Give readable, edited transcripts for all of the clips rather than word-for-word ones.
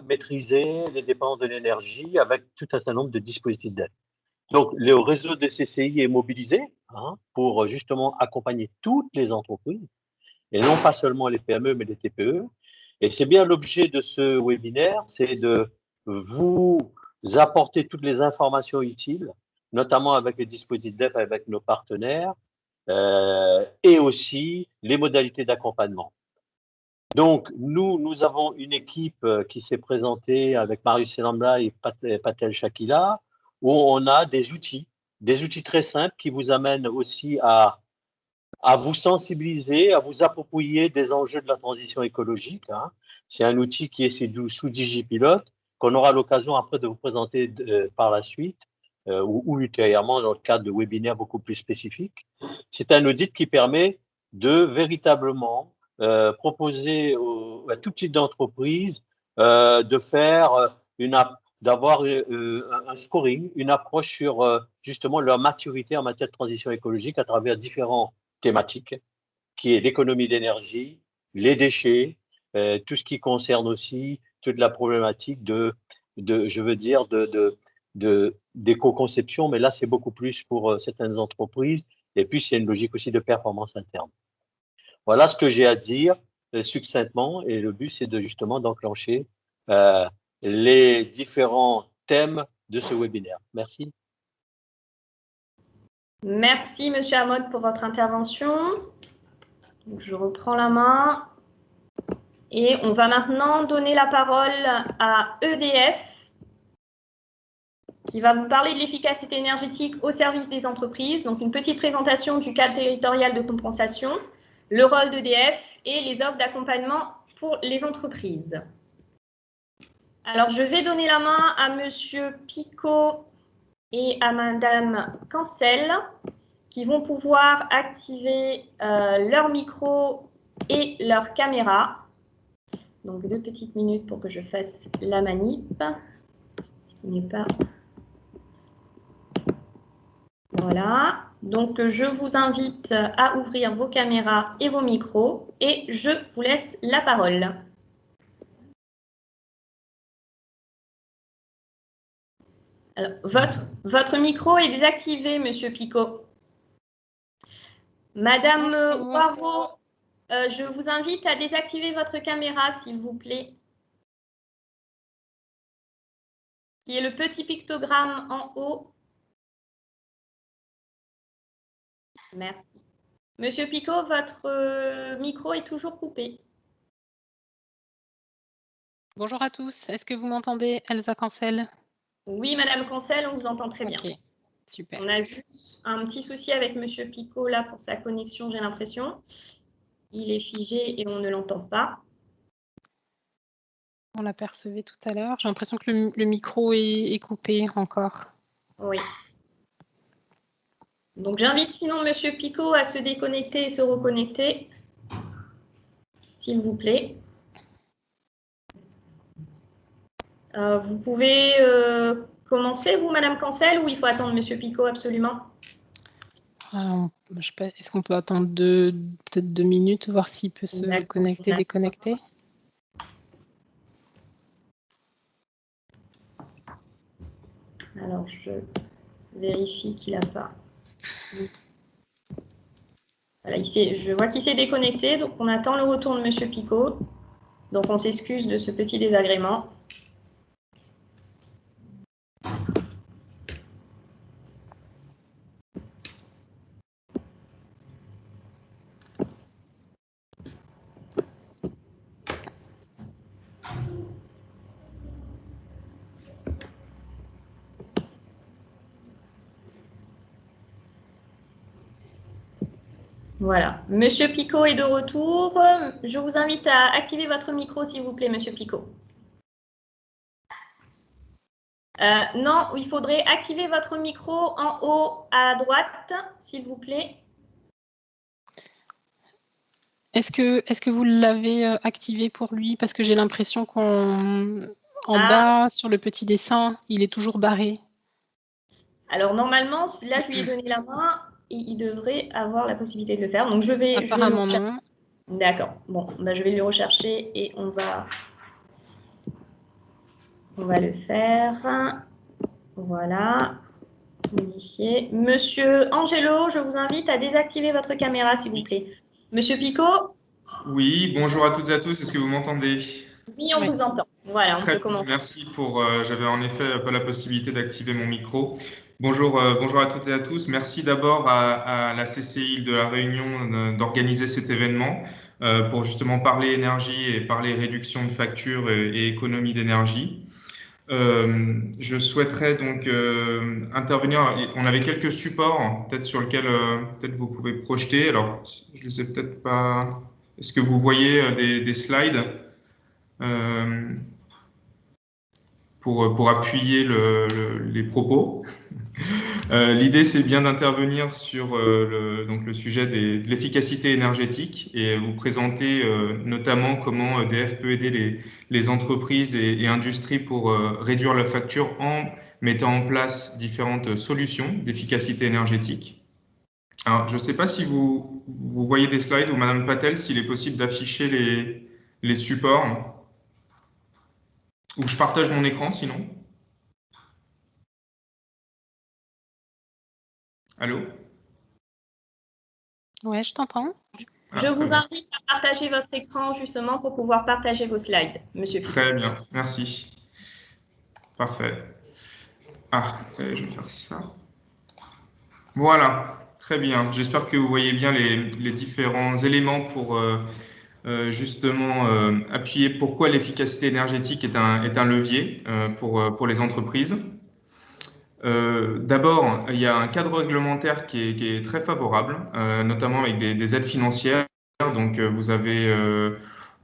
maîtriser les dépenses de l'énergie avec tout un certain nombre de dispositifs d'aide. Donc, le réseau des CCI est mobilisé pour justement accompagner toutes les entreprises, et non pas seulement les PME, mais les TPE. Et c'est bien l'objet de ce webinaire, c'est de vous apporter toutes les informations utiles, notamment avec les dispositifs d'aide avec nos partenaires, et aussi les modalités d'accompagnement. Donc, nous avons une équipe qui s'est présentée avec Marius Selamba et Patel Shakila, où on a des outils très simples qui vous amènent aussi à vous sensibiliser, à vous approprier des enjeux de la transition écologique. C'est un outil qui est sous DigiPilote, qu'on aura l'occasion après de vous présenter par la suite, ou ultérieurement dans le cadre de webinaires beaucoup plus spécifiques. C'est un audit qui permet de véritablement proposer à tout type d'entreprise de faire d'avoir un scoring, une approche sur justement leur maturité en matière de transition écologique à travers différents thématiques, qui est l'économie d'énergie, les déchets, tout ce qui concerne aussi toute la problématique d'éco-conception, mais là, c'est beaucoup plus pour certaines entreprises, et puis c'est une logique aussi de performance interne. Voilà ce que j'ai à dire succinctement, et le but, c'est justement d'enclencher les différents thèmes de ce webinaire. Merci. Merci, Monsieur Amod, pour votre intervention. Donc, je reprends la main. Et on va maintenant donner la parole à EDF, qui va vous parler de l'efficacité énergétique au service des entreprises. Donc, une petite présentation du cadre territorial de compensation, le rôle d'EDF et les offres d'accompagnement pour les entreprises. Alors, je vais donner la main à Monsieur Picot et à Madame Cancel, qui vont pouvoir activer leur micro et leur caméra. Donc, 2 petites minutes pour que je fasse la manip. Ce qui n'est pas... Voilà. Donc, je vous invite à ouvrir vos caméras et vos micros et je vous laisse la parole. Alors, votre micro est désactivé, Monsieur Picot. Madame Poirot, je vous invite à désactiver votre caméra, s'il vous plaît. Il y a le petit pictogramme en haut. Merci. Monsieur Picot, votre micro est toujours coupé. Bonjour à tous. Est-ce que vous m'entendez, Elsa Cancel? Oui, Madame Cancel, on vous entend très bien. Ok, super. On a juste un petit souci avec Monsieur Picot là pour sa connexion, j'ai l'impression. Il est figé et on ne l'entend pas. On l'apercevait tout à l'heure. J'ai l'impression que le micro est coupé encore. Oui. Donc j'invite sinon Monsieur Picot à se déconnecter et se reconnecter, s'il vous plaît. Vous pouvez commencer, vous, Madame Cancel, ou il faut attendre Monsieur Picot absolument? Je sais pas, est-ce qu'on peut attendre peut-être 2 minutes, voir s'il peut se connecter, déconnecter? Alors, je vérifie qu'il n'a pas... Voilà, je vois qu'il s'est déconnecté, donc on attend le retour de Monsieur Picot. Donc, on s'excuse de ce petit désagrément. Voilà, Monsieur Picot est de retour. Je vous invite à activer votre micro, s'il vous plaît, Monsieur Picot. Non, il faudrait activer votre micro en haut à droite, s'il vous plaît. Est-ce que vous l'avez activé pour lui? Parce que j'ai l'impression qu'en bas, sur le petit dessin, il est toujours barré. Alors, normalement, là, je lui ai donné la main et il devrait avoir la possibilité de le faire. Donc, je vais Apparemment, non. D'accord. Bon, bah, je vais lui rechercher et on va On va le faire. Voilà. Modifier. Monsieur Angelo, je vous invite à désactiver votre caméra, s'il vous plaît. Monsieur Picot? Oui, bonjour à toutes et à tous, est-ce que vous m'entendez? Oui, on vous entend. Voilà, on Très peut bien, commencer. merci pour. J'avais en effet pas la possibilité d'activer mon micro. Bonjour, bonjour à toutes et à tous. Merci d'abord à la CCI de La Réunion d'organiser cet événement pour justement parler énergie et parler réduction de factures et économie d'énergie. Je souhaiterais donc intervenir. On avait quelques supports, peut-être sur lesquels peut-être vous pouvez projeter. Alors, je ne les ai peut-être pas. Est-ce que vous voyez des slides pour appuyer les propos? L'idée, c'est bien d'intervenir sur donc le sujet de l'efficacité énergétique et vous présenter notamment comment EDF peut aider les entreprises et industries pour réduire la facture en mettant en place différentes solutions d'efficacité énergétique. Alors, je ne sais pas si vous voyez des slides ou Madame Patel, s'il est possible d'afficher les supports, ou je partage mon écran sinon. Allô? Ouais, je t'entends. Je vous invite à partager votre écran justement pour pouvoir partager vos slides, Monsieur Picot. Très bien, merci. Parfait. Ah, je vais faire ça. Voilà, très bien. J'espère que vous voyez bien les différents éléments pour justement appuyer pourquoi l'efficacité énergétique est un levier pour les entreprises. D'abord, il y a un cadre réglementaire qui est très favorable, notamment avec des aides financières. Donc, vous avez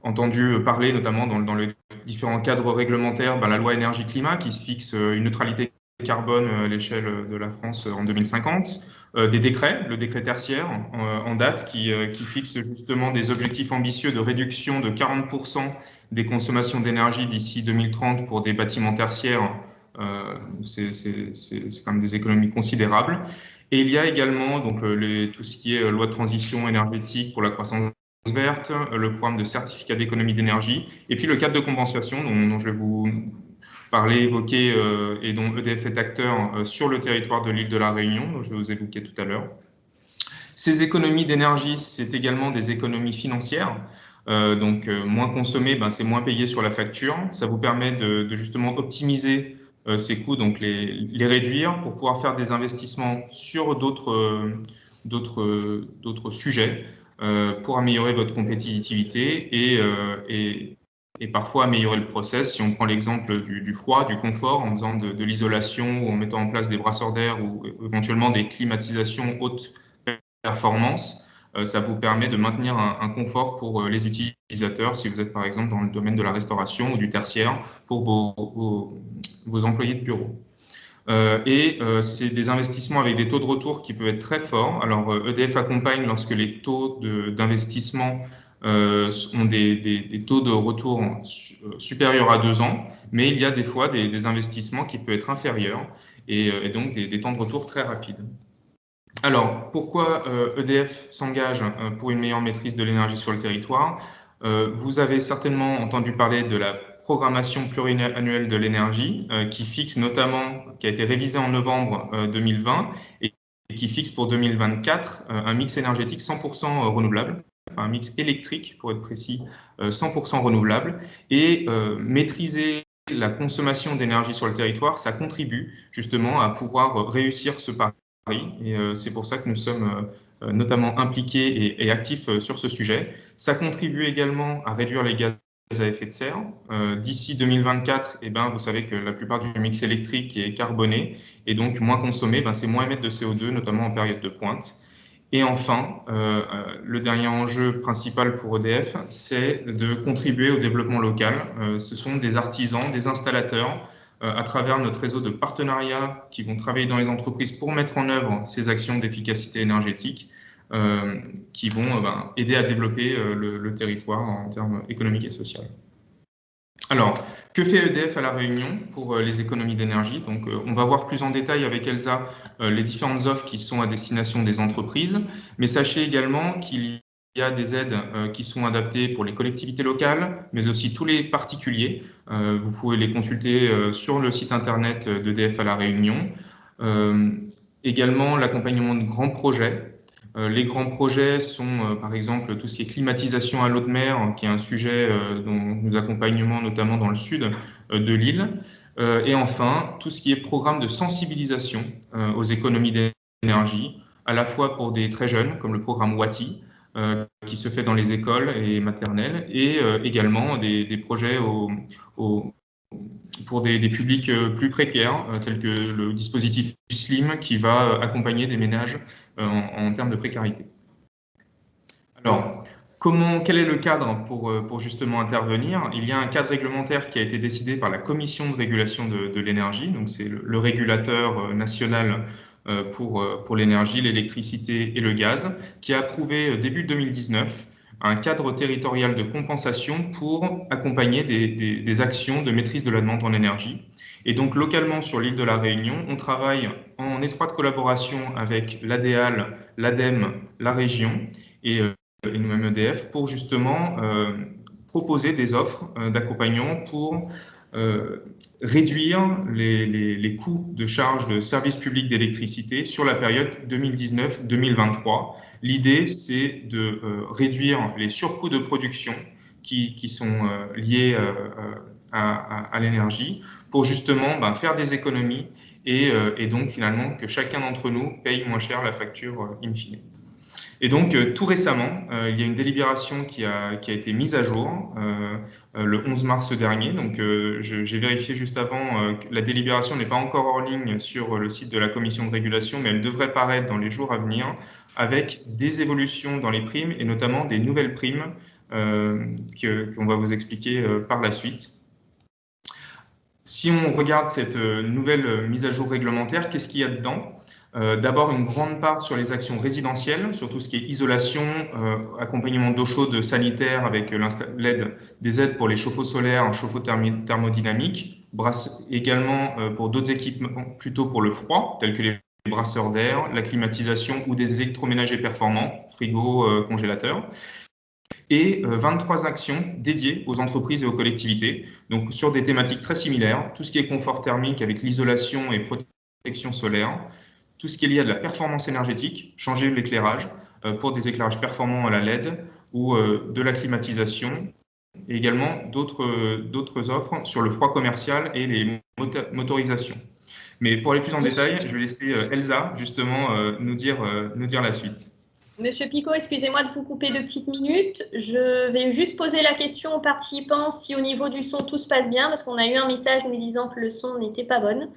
entendu parler, notamment dans les différents cadres réglementaires, la loi énergie-climat qui se fixe une neutralité carbone à l'échelle de la France en 2050, des décrets, le décret tertiaire en date qui fixe justement des objectifs ambitieux de réduction de 40% des consommations d'énergie d'ici 2030 pour des bâtiments tertiaires. C'est quand même des économies considérables. Et il y a également donc, tout ce qui est loi de transition énergétique pour la croissance verte, le programme de certificat d'économie d'énergie, et puis le cadre de compensation dont je vais vous parler, évoquer, et dont EDF est acteur sur le territoire de l'île de la Réunion, dont je vous ai évoqué tout à l'heure. Ces économies d'énergie, c'est également des économies financières. Donc, moins consommer, c'est moins payé sur la facture. Ça vous permet de justement optimiser ces coûts, donc les réduire pour pouvoir faire des investissements sur d'autres sujets pour améliorer votre compétitivité et parfois améliorer le process. Si on prend l'exemple du froid, du confort, en faisant de l'isolation ou en mettant en place des brasseurs d'air ou éventuellement des climatisations haute performance, ça vous permet de maintenir un confort pour les utilisateurs si vous êtes par exemple dans le domaine de la restauration ou du tertiaire pour vos employés de bureau. C'est des investissements avec des taux de retour qui peuvent être très forts. Alors, EDF accompagne lorsque les taux d'investissement ont des taux de retour supérieurs à 2 ans, mais il y a des fois des investissements qui peuvent être inférieurs et donc des temps de retour très rapides. Alors, pourquoi EDF s'engage pour une meilleure maîtrise de l'énergie sur le territoire? Vous avez certainement entendu parler de la programmation pluriannuelle de l'énergie qui fixe notamment, qui a été révisée en novembre 2020 et qui fixe pour 2024 un mix énergétique 100% renouvelable, enfin un mix électrique pour être précis, 100% renouvelable. Et maîtriser la consommation d'énergie sur le territoire, ça contribue justement à pouvoir réussir ce pari. Et c'est pour ça que nous sommes notamment impliqués et actifs sur ce sujet. Ça contribue également à réduire les gaz à effet de serre. D'ici 2024, vous savez que la plupart du mix électrique est carboné et donc moins consommé, c'est moins émettre de CO2, notamment en période de pointe. Et enfin, le dernier enjeu principal pour EDF, c'est de contribuer au développement local. Ce sont des artisans, des installateurs, à travers notre réseau de partenariats qui vont travailler dans les entreprises pour mettre en œuvre ces actions d'efficacité énergétique qui vont aider à développer le territoire en termes économiques et sociaux. Alors, que fait EDF à La Réunion pour les économies d'énergie? Donc, on va voir plus en détail avec Elsa les différentes offres qui sont à destination des entreprises, mais sachez également qu'il y a des aides qui sont adaptées pour les collectivités locales, mais aussi tous les particuliers. Vous pouvez les consulter sur le site internet d'EDF à La Réunion. Également, l'accompagnement de grands projets. Les grands projets sont, par exemple, tout ce qui est climatisation à l'eau de mer, qui est un sujet dont nous accompagnons notamment dans le sud de l'île. Et enfin, tout ce qui est programme de sensibilisation aux économies d'énergie, à la fois pour des très jeunes, comme le programme WATI, qui se fait dans les écoles et maternelles, et également des projets pour des publics plus précaires, tels que le dispositif SLIM, qui va accompagner des ménages en termes de précarité. Alors, quel est le cadre pour justement intervenir? Il y a un cadre réglementaire qui a été décidé par la Commission de régulation de l'énergie, donc c'est le régulateur national pour l'énergie, l'électricité et le gaz, qui a approuvé début 2019 un cadre territorial de compensation pour accompagner des actions de maîtrise de la demande en énergie. Et donc localement sur l'île de la Réunion, on travaille en étroite collaboration avec l'ADEAL, l'ADEME, la région et nous-mêmes EDF pour justement proposer des offres d'accompagnement pour réduire les coûts de charge de services publics d'électricité sur la période 2019-2023. L'idée, c'est de réduire les surcoûts de production qui sont liés à l'énergie pour justement faire des économies et donc finalement que chacun d'entre nous paye moins cher la facture in fine. Et donc, tout récemment, il y a une délibération qui a été mise à jour le 11 mars dernier. Donc, j'ai vérifié juste avant que la délibération n'est pas encore en ligne sur le site de la Commission de régulation, mais elle devrait paraître dans les jours à venir avec des évolutions dans les primes et notamment des nouvelles primes qu'on va vous expliquer par la suite. Si on regarde cette nouvelle mise à jour réglementaire, qu'est-ce qu'il y a dedans ? D'abord, une grande part sur les actions résidentielles, sur tout ce qui est isolation, accompagnement d'eau chaude sanitaire avec l'aide des aides pour les chauffe-eau solaires, chauffe-eau thermodynamique, également pour d'autres équipements plutôt pour le froid, tels que les brasseurs d'air, la climatisation ou des électroménagers performants, frigo, congélateur. Et 23 actions dédiées aux entreprises et aux collectivités, donc sur des thématiques très similaires, tout ce qui est confort thermique avec l'isolation et protection solaire, tout ce qui est lié à de la performance énergétique, changer l'éclairage pour des éclairages performants à la LED ou de la climatisation, et également d'autres offres sur le froid commercial et les motorisations. Mais pour aller plus en détail, je vais laisser Elsa justement nous dire la suite. Monsieur Picot, excusez-moi de vous couper 2 petites minutes. Je vais juste poser la question aux participants si au niveau du son tout se passe bien, parce qu'on a eu un message nous disant que le son n'était pas bon.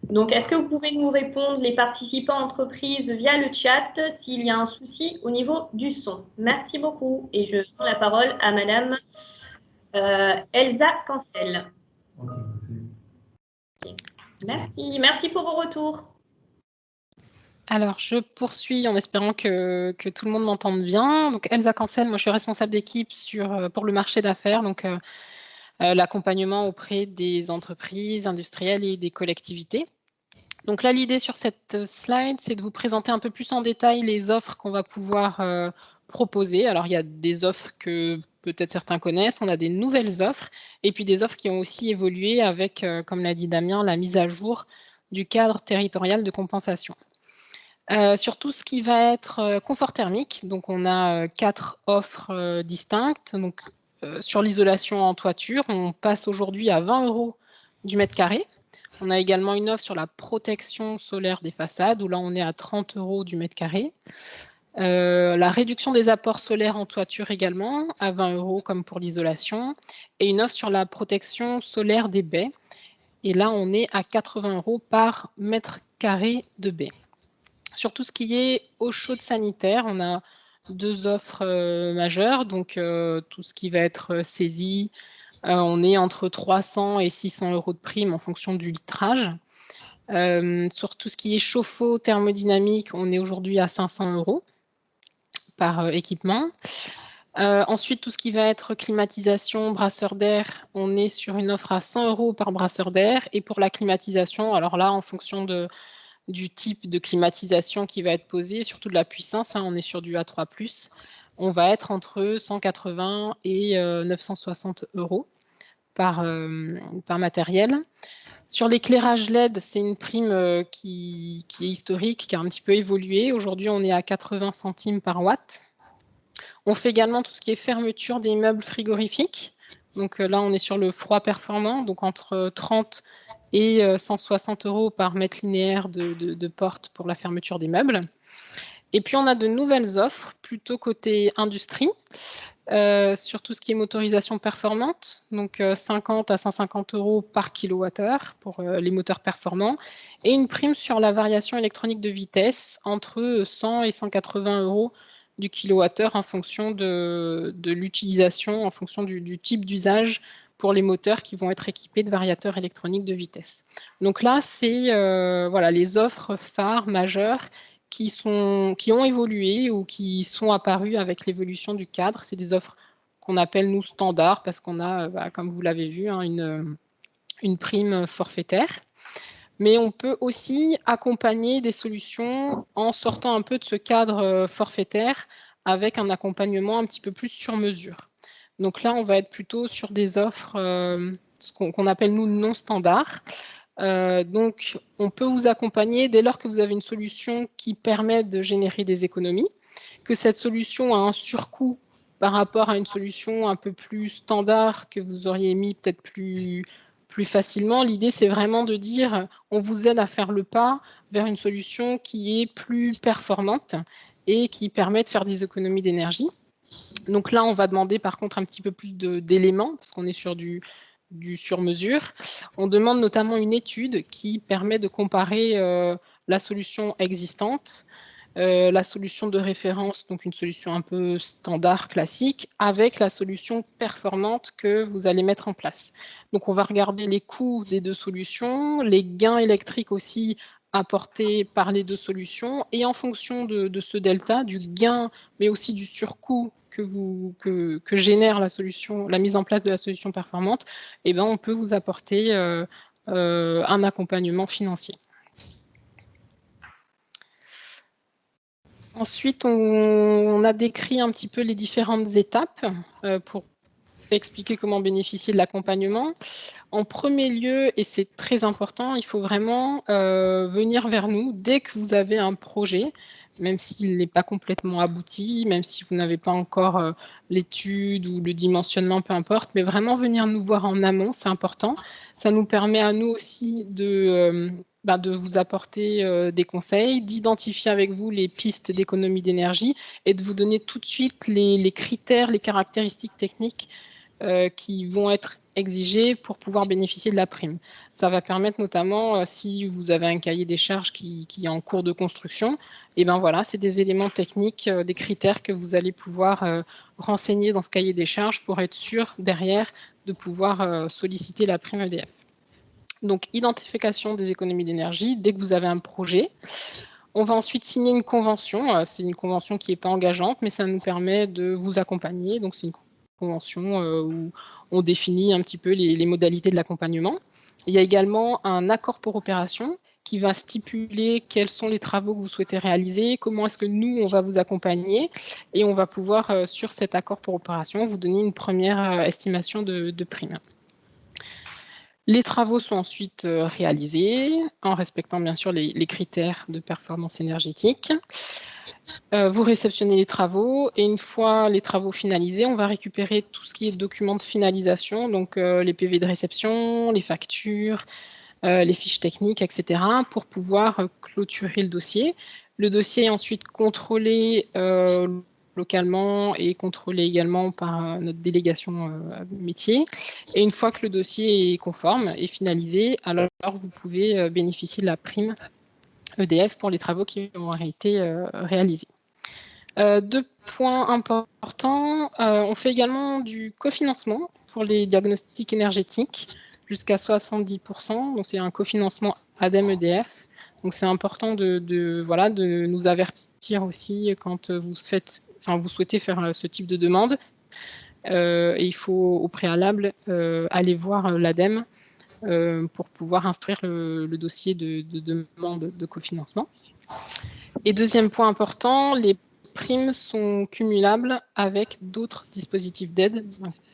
Donc, est-ce que vous pouvez nous répondre, les participants entreprises, via le chat, s'il y a un souci au niveau du son? Merci beaucoup. Et je donne la parole à Madame Elsa Cancel. Merci pour vos retours. Alors, je poursuis en espérant que tout le monde m'entende bien. Donc, Elsa Cancel, moi, je suis responsable d'équipe pour le marché d'affaires, donc l'accompagnement auprès des entreprises industrielles et des collectivités. Donc là, l'idée sur cette slide, c'est de vous présenter un peu plus en détail les offres qu'on va pouvoir proposer. Alors, il y a des offres que peut-être certains connaissent, on a des nouvelles offres, et puis des offres qui ont aussi évolué avec, comme l'a dit Damien, la mise à jour du cadre territorial de compensation. Sur tout ce qui va être confort thermique, donc on a 4 offres distinctes. Donc, sur l'isolation en toiture, on passe aujourd'hui à 20 € du mètre carré. On a également une offre sur la protection solaire des façades, où là on est à 30 € du mètre carré. La réduction des apports solaires en toiture également, à 20 € comme pour l'isolation. Et une offre sur la protection solaire des baies. Et là on est à 80 € par mètre carré de baies. Sur tout ce qui est eau chaude sanitaire, on a 2 offres majeures, donc tout ce qui va être saisi, on est entre 300 et 600 € de prime en fonction du litrage. Sur tout ce qui est chauffe-eau thermodynamique, on est aujourd'hui à 500 € par équipement. Ensuite, tout ce qui va être climatisation, brasseur d'air, on est sur une offre à 100 € par brasseur d'air. Et pour la climatisation, alors là, en fonction du type de climatisation qui va être posée, surtout de la puissance, on est sur du A3+. on va être entre 180 et 960 € par matériel. Sur l'éclairage LED, c'est une prime qui est historique, qui a un petit peu évolué. Aujourd'hui, on est à 80 centimes par watt. On fait également tout ce qui est fermeture des meubles frigorifiques. Donc là, on est sur le froid performant, donc entre 30 et 160 € par mètre linéaire de porte pour la fermeture des meubles. Et puis, on a de nouvelles offres, plutôt côté industrie, sur tout ce qui est motorisation performante, donc 50 à 150 € par kilowattheure pour les moteurs performants, et une prime sur la variation électronique de vitesse entre 100 et 180 € du kilowattheure en fonction de l'utilisation, en fonction du type d'usage pour les moteurs qui vont être équipés de variateurs électroniques de vitesse. Donc là, c'est voilà, les offres phares majeures qui ont évolué ou qui sont apparues avec l'évolution du cadre. C'est des offres qu'on appelle, nous, standards, parce qu'on a, comme vous l'avez vu, hein, une prime forfaitaire. Mais on peut aussi accompagner des solutions en sortant un peu de ce cadre forfaitaire avec un accompagnement un petit peu plus sur mesure. Donc là, on va être plutôt sur des offres ce qu'on appelle, nous, non standards. Donc, on peut vous accompagner dès lors que vous avez une solution qui permet de générer des économies, que cette solution a un surcoût par rapport à une solution un peu plus standard que vous auriez mis peut-être plus facilement. L'idée, c'est vraiment de dire, on vous aide à faire le pas vers une solution qui est plus performante et qui permet de faire des économies d'énergie. Donc là, on va demander par contre un petit peu plus d'éléments, parce qu'on est sur du sur-mesure. On demande notamment une étude qui permet de comparer la solution existante, la solution de référence, donc une solution un peu standard, classique, avec la solution performante que vous allez mettre en place. Donc on va regarder les coûts des deux solutions, les gains électriques aussi apportés par les deux solutions, et en fonction de ce delta, du gain, mais aussi du surcoût que génère la solution, la mise en place de la solution performante, eh ben, on peut vous apporter un accompagnement financier. Ensuite, on a décrit un petit peu les différentes étapes pour expliquer comment bénéficier de l'accompagnement. En premier lieu, et c'est très important, il faut vraiment venir vers nous dès que vous avez un projet, même s'il n'est pas complètement abouti, même si vous n'avez pas encore l'étude ou le dimensionnement, peu importe, mais vraiment venir nous voir en amont, c'est important. Ça nous permet à nous aussi de vous apporter des conseils, d'identifier avec vous les pistes d'économie d'énergie et de vous donner tout de suite les critères, les caractéristiques techniques qui vont être exigés pour pouvoir bénéficier de la prime. Ça va permettre notamment, si vous avez un cahier des charges qui est en cours de construction, et ben voilà, c'est des éléments techniques, des critères que vous allez pouvoir renseigner dans ce cahier des charges pour être sûr derrière de pouvoir solliciter la prime EDF. Donc, identification des économies d'énergie dès que vous avez un projet. On va ensuite signer une convention. C'est une convention qui n'est pas engageante, mais ça nous permet de vous accompagner. Donc, c'est une convention où on définit un petit peu les modalités de l'accompagnement. Il y a également un accord pour opération qui va stipuler quels sont les travaux que vous souhaitez réaliser, comment est-ce que nous, on va vous accompagner, et on va pouvoir, sur cet accord pour opération, vous donner une première estimation de prime. Les travaux sont ensuite réalisés en respectant bien sûr les critères de performance énergétique. Vous réceptionnez les travaux et une fois les travaux finalisés, on va récupérer tout ce qui est documents de finalisation, donc les PV de réception, les factures, les fiches techniques, etc. pour pouvoir clôturer le dossier. Le dossier est ensuite contrôlé localement et contrôlé également par notre délégation métier. Et une fois que le dossier est conforme et finalisé, alors vous pouvez bénéficier de la prime EDF pour les travaux qui ont été réalisés. Deux points importants, on fait également du cofinancement pour les diagnostics énergétiques jusqu'à 70%, donc c'est un cofinancement ADEME-EDF. Donc c'est important de nous avertir aussi quand vous souhaitez faire ce type de demande. Et il faut au préalable aller voir l'ADEME pour pouvoir instruire le dossier de demande de cofinancement. Et deuxième point important, les primes sont cumulables avec d'autres dispositifs d'aide,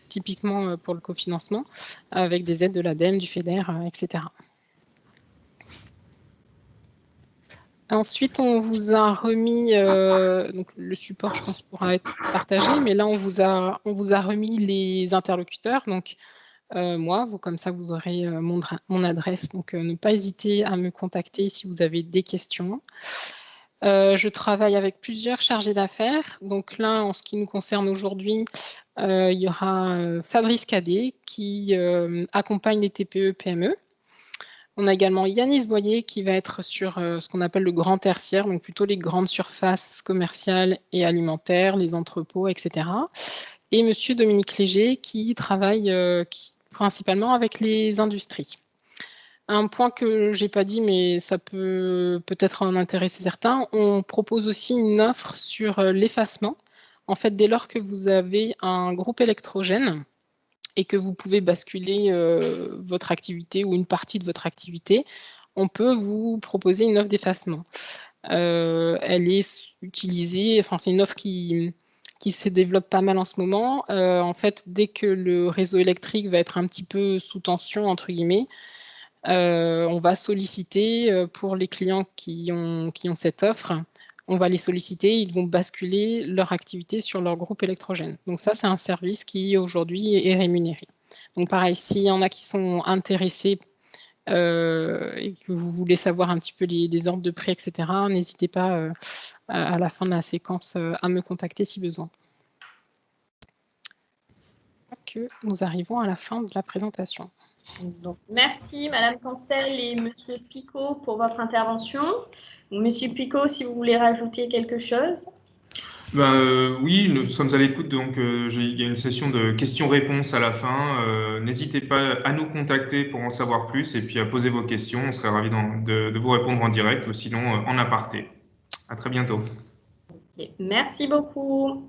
typiquement pour le cofinancement, avec des aides de l'ADEME, du FEDER, etc. Ensuite, on vous a remis, donc le support, je pense, pourra être partagé, mais là, on vous a remis les interlocuteurs. Donc, moi, comme ça, vous aurez mon adresse. Donc, ne pas hésiter à me contacter si vous avez des questions. Je travaille avec plusieurs chargés d'affaires. Donc là, en ce qui nous concerne aujourd'hui, il y aura Fabrice Cadet qui accompagne les TPE-PME. On a également Yanis Boyer qui va être sur ce qu'on appelle le grand tertiaire, donc plutôt les grandes surfaces commerciales et alimentaires, les entrepôts, etc. Et Monsieur Dominique Léger qui travaille principalement avec les industries. Un point que je n'ai pas dit, mais ça peut peut-être en intéresser certains, on propose aussi une offre sur l'effacement. En fait, dès lors que vous avez un groupe électrogène, et que vous pouvez basculer votre activité ou une partie de votre activité, on peut vous proposer une offre d'effacement. Elle est utilisée, enfin c'est une offre qui se développe pas mal en ce moment. En fait, dès que le réseau électrique va être un petit peu sous tension, entre guillemets, on va solliciter pour les clients qui ont cette offre, on va les solliciter, ils vont basculer leur activité sur leur groupe électrogène. Donc ça, c'est un service qui aujourd'hui est rémunéré. Donc pareil, s'il y en a qui sont intéressés et que vous voulez savoir un petit peu les ordres de prix, etc., n'hésitez pas à la fin de la séquence à me contacter si besoin. Que nous arrivons à la fin de la présentation. Donc, merci Madame Cancel et Monsieur Picot pour votre intervention. Monsieur Picot, si vous voulez rajouter quelque chose. Oui, nous sommes à l'écoute, donc il y a une session de questions-réponses à la fin. N'hésitez pas à nous contacter pour en savoir plus et puis à poser vos questions. On serait ravis de vous répondre en direct ou sinon en aparté. À très bientôt. Okay. Merci beaucoup.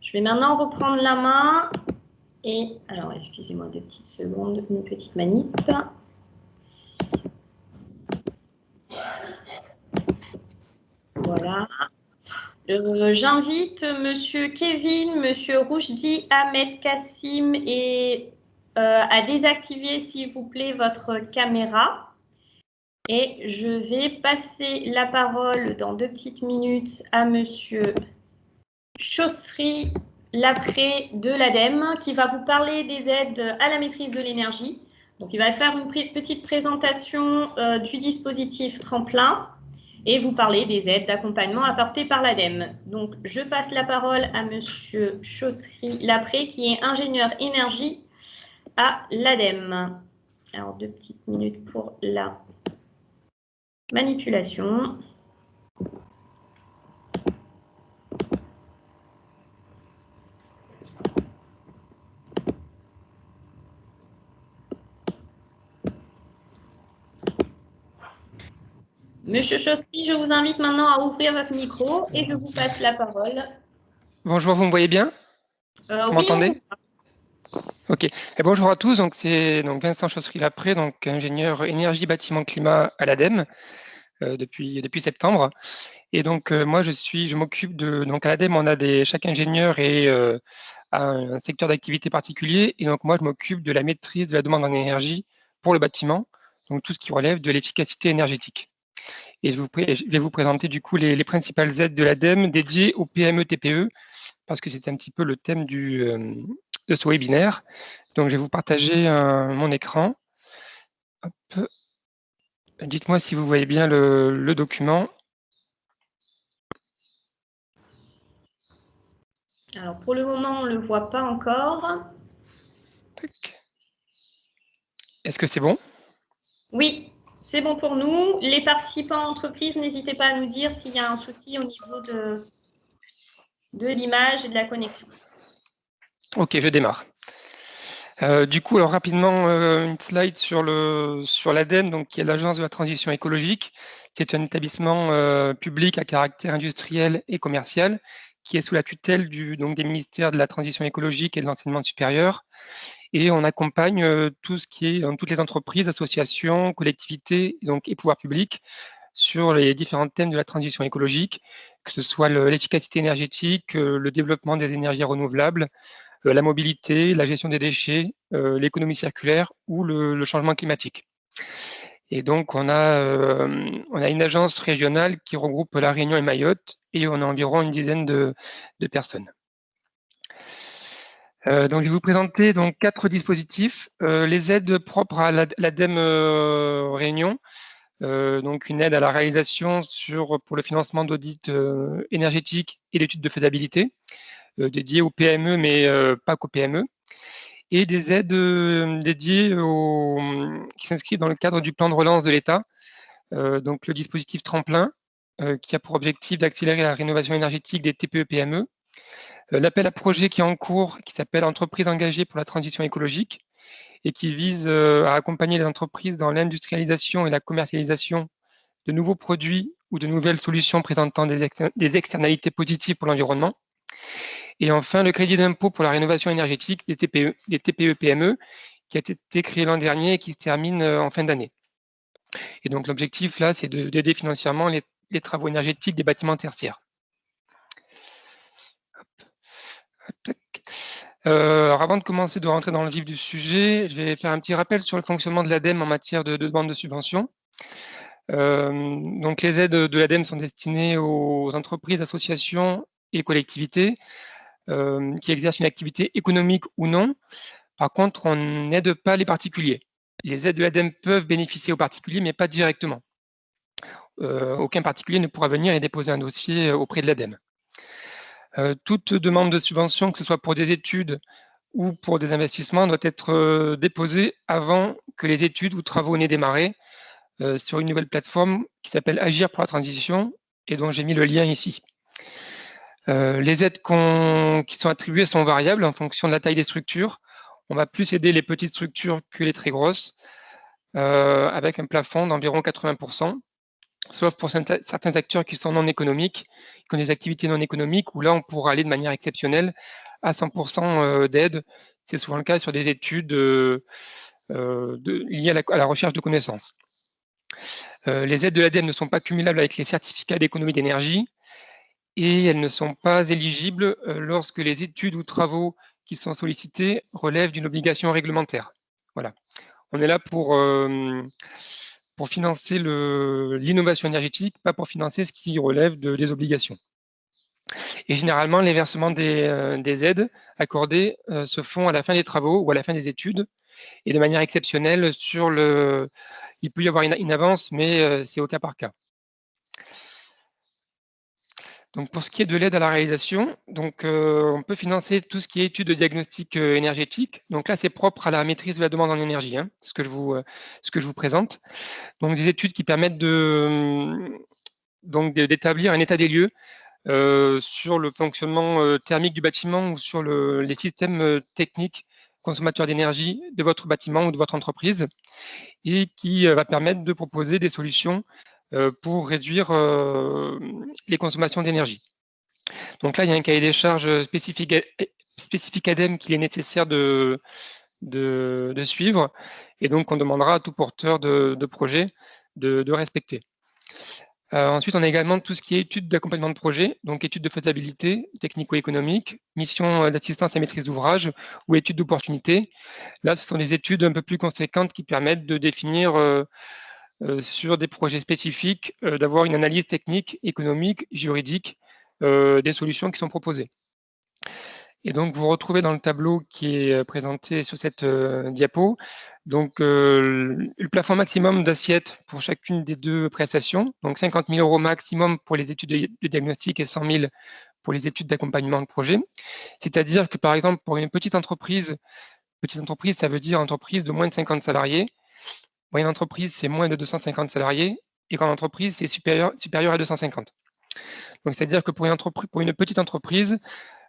Je vais maintenant reprendre la main. Et alors, excusez-moi 2 petites secondes, une petite manip. Voilà. J'invite Monsieur Kevin, Monsieur Roujdi, Ahmed Kassim à désactiver, s'il vous plaît, votre caméra. Et je vais passer la parole dans 2 petites minutes à Monsieur Chaussry Lapré de l'ADEME qui va vous parler des aides à la maîtrise de l'énergie. Donc, il va faire une petite présentation du dispositif tremplin et vous parler des aides d'accompagnement apportées par l'ADEME. Donc, je passe la parole à Monsieur Chaussry Lapré qui est ingénieur énergie à l'ADEME. Alors, 2 petites minutes pour la manipulation. Monsieur Chaussry, je vous invite maintenant à ouvrir votre micro et je vous passe la parole. Bonjour, vous me voyez bien? Vous m'entendez? Ok. Et bonjour à tous. Donc c'est Vincent Chaussry-Lapré, donc ingénieur énergie, bâtiment, climat à l'ADEME depuis septembre. Et donc moi je m'occupe de à l'ADEME on a chaque ingénieur a un secteur d'activité particulier et donc moi je m'occupe de la maîtrise de la demande en énergie pour le bâtiment, donc tout ce qui relève de l'efficacité énergétique. Et je vais vous présenter du coup les principales aides de l'ADEME dédiées aux PME-TPE, parce que c'est un petit peu le thème de ce webinaire. Donc, je vais vous partager mon écran. Dites-moi si vous voyez bien le document. Alors, pour le moment, on ne le voit pas encore. Est-ce que c'est bon? Oui, c'est bon pour nous. Les participants entreprises, n'hésitez pas à nous dire s'il y a un souci au niveau de l'image et de la connexion. Ok, je démarre. Du coup, alors rapidement, une slide sur l'ADEME, donc qui est l'Agence de la transition écologique. C'est un établissement public à caractère industriel et commercial qui est sous la tutelle des ministères de la transition écologique et de l'enseignement supérieur. Et on accompagne tout ce qui est dans toutes les entreprises, associations, collectivités et pouvoirs publics sur les différents thèmes de la transition écologique, que ce soit l'efficacité énergétique, le développement des énergies renouvelables, la mobilité, la gestion des déchets, l'économie circulaire ou le changement climatique. Et donc, on a une agence régionale qui regroupe La Réunion et Mayotte, et on a environ une dizaine de personnes. Donc, je vais vous présenter donc 4 dispositifs. Les aides propres à l'ADEME Réunion, donc une aide à la réalisation pour le financement d'audits énergétiques et d'études de faisabilité, dédiées aux PME, mais pas qu'aux PME, et des aides dédiées qui s'inscrivent dans le cadre du plan de relance de l'État, donc le dispositif Tremplin, qui a pour objectif d'accélérer la rénovation énergétique des TPE-PME, l'appel à projet qui est en cours, qui s'appelle Entreprises engagées pour la transition écologique, et qui vise à accompagner les entreprises dans l'industrialisation et la commercialisation de nouveaux produits ou de nouvelles solutions présentant des externalités positives pour l'environnement. Et enfin, le crédit d'impôt pour la rénovation énergétique des TPE-PME, qui a été créé l'an dernier et qui se termine en fin d'année. Et donc, l'objectif, là, c'est d'aider financièrement les travaux énergétiques des bâtiments tertiaires. Alors, avant de commencer de rentrer dans le vif du sujet, je vais faire un petit rappel sur le fonctionnement de l'ADEME en matière de demande de subvention. Donc, les aides de l'ADEME sont destinées aux entreprises, associations et collectivités qui exercent une activité économique ou non. Par contre, on n'aide pas les particuliers. Les aides de l'ADEME peuvent bénéficier aux particuliers, mais pas directement. Aucun particulier ne pourra venir et déposer un dossier auprès de l'ADEME. Toute demande de subvention, que ce soit pour des études ou pour des investissements, doit être déposée avant que les études ou travaux n'aient démarré sur une nouvelle plateforme qui s'appelle Agir pour la transition et dont j'ai mis le lien ici. Les aides qui sont attribuées sont variables en fonction de la taille des structures. On va plus aider les petites structures que les très grosses, avec un plafond d'environ 80%. Sauf pour certains acteurs qui sont non économiques, qui ont des activités non économiques, où là, on pourra aller de manière exceptionnelle à 100% d'aide. C'est souvent le cas sur des études liées à la recherche de connaissances. Les aides de l'ADEME ne sont pas cumulables avec les certificats d'économie d'énergie et elles ne sont pas éligibles lorsque les études ou travaux qui sont sollicités relèvent d'une obligation réglementaire. Voilà. On est là pour financer l'innovation énergétique, pas pour financer ce qui relève des obligations. Et généralement, les versements des aides accordées se font à la fin des travaux ou à la fin des études, et de manière exceptionnelle il peut y avoir une avance, mais c'est au cas par cas. Donc, pour ce qui est de l'aide à la réalisation, donc, on peut financer tout ce qui est études de diagnostic énergétique. Donc là, c'est propre à la maîtrise de la demande en énergie, hein, ce que je vous présente. Donc, des études qui permettent d'établir un état des lieux sur le fonctionnement thermique du bâtiment ou sur les systèmes techniques consommateurs d'énergie de votre bâtiment ou de votre entreprise, et qui va permettre de proposer des solutions pour réduire les consommations d'énergie. Donc là, il y a un cahier des charges spécifique ADEME qu'il est nécessaire de suivre, et donc on demandera à tout porteur de projet de respecter. Ensuite, on a également tout ce qui est études d'accompagnement de projet, donc études de faisabilité technico-économique, mission d'assistance à maîtrise d'ouvrage ou études d'opportunité. Là, ce sont des études un peu plus conséquentes qui permettent de définir sur des projets spécifiques, d'avoir une analyse technique, économique, juridique des solutions qui sont proposées. Et donc, vous retrouvez dans le tableau qui est présenté sur cette diapo, donc le plafond maximum d'assiette pour chacune des 2 prestations, donc 50 000 € maximum pour les études de diagnostic et 100 000 pour les études d'accompagnement de projet. C'est-à-dire que, par exemple, pour une petite entreprise, ça veut dire entreprise de moins de 50 salariés. Moyenne entreprise, c'est moins de 250 salariés, et grande entreprise, c'est supérieur à 250. Donc, c'est-à-dire que pour une petite entreprise,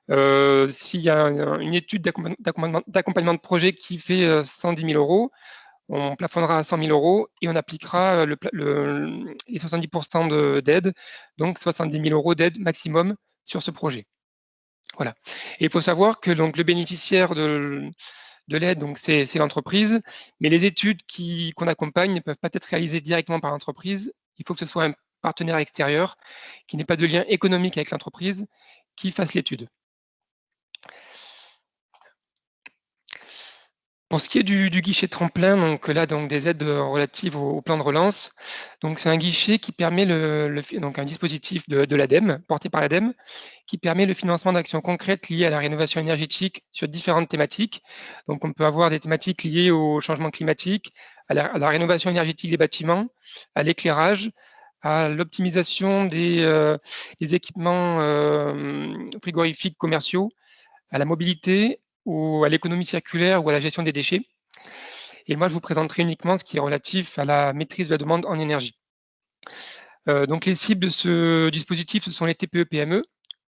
s'il y a une étude d'accompagnement de projet qui fait 110 000 €, on plafonnera à 100 000 € et on appliquera les 70% d'aide, donc 70 000 € d'aide maximum sur ce projet. Voilà. Et il faut savoir que donc, le bénéficiaire de l'aide, donc c'est l'entreprise, mais les études qu'on accompagne ne peuvent pas être réalisées directement par l'entreprise. Il faut que ce soit un partenaire extérieur qui n'ait pas de lien économique avec l'entreprise qui fasse l'étude. Pour ce qui est du guichet tremplin, donc là, des aides relatives au plan de relance, donc c'est un guichet qui permet donc un dispositif de l'ADEME, porté par l'ADEME, qui permet le financement d'actions concrètes liées à la rénovation énergétique sur différentes thématiques. Donc on peut avoir des thématiques liées au changement climatique, à la rénovation énergétique des bâtiments, à l'éclairage, à l'optimisation des équipements frigorifiques commerciaux, à la mobilité, ou à l'économie circulaire ou à la gestion des déchets. Et moi, je vous présenterai uniquement ce qui est relatif à la maîtrise de la demande en énergie. Donc, les cibles de ce dispositif, ce sont les TPE-PME,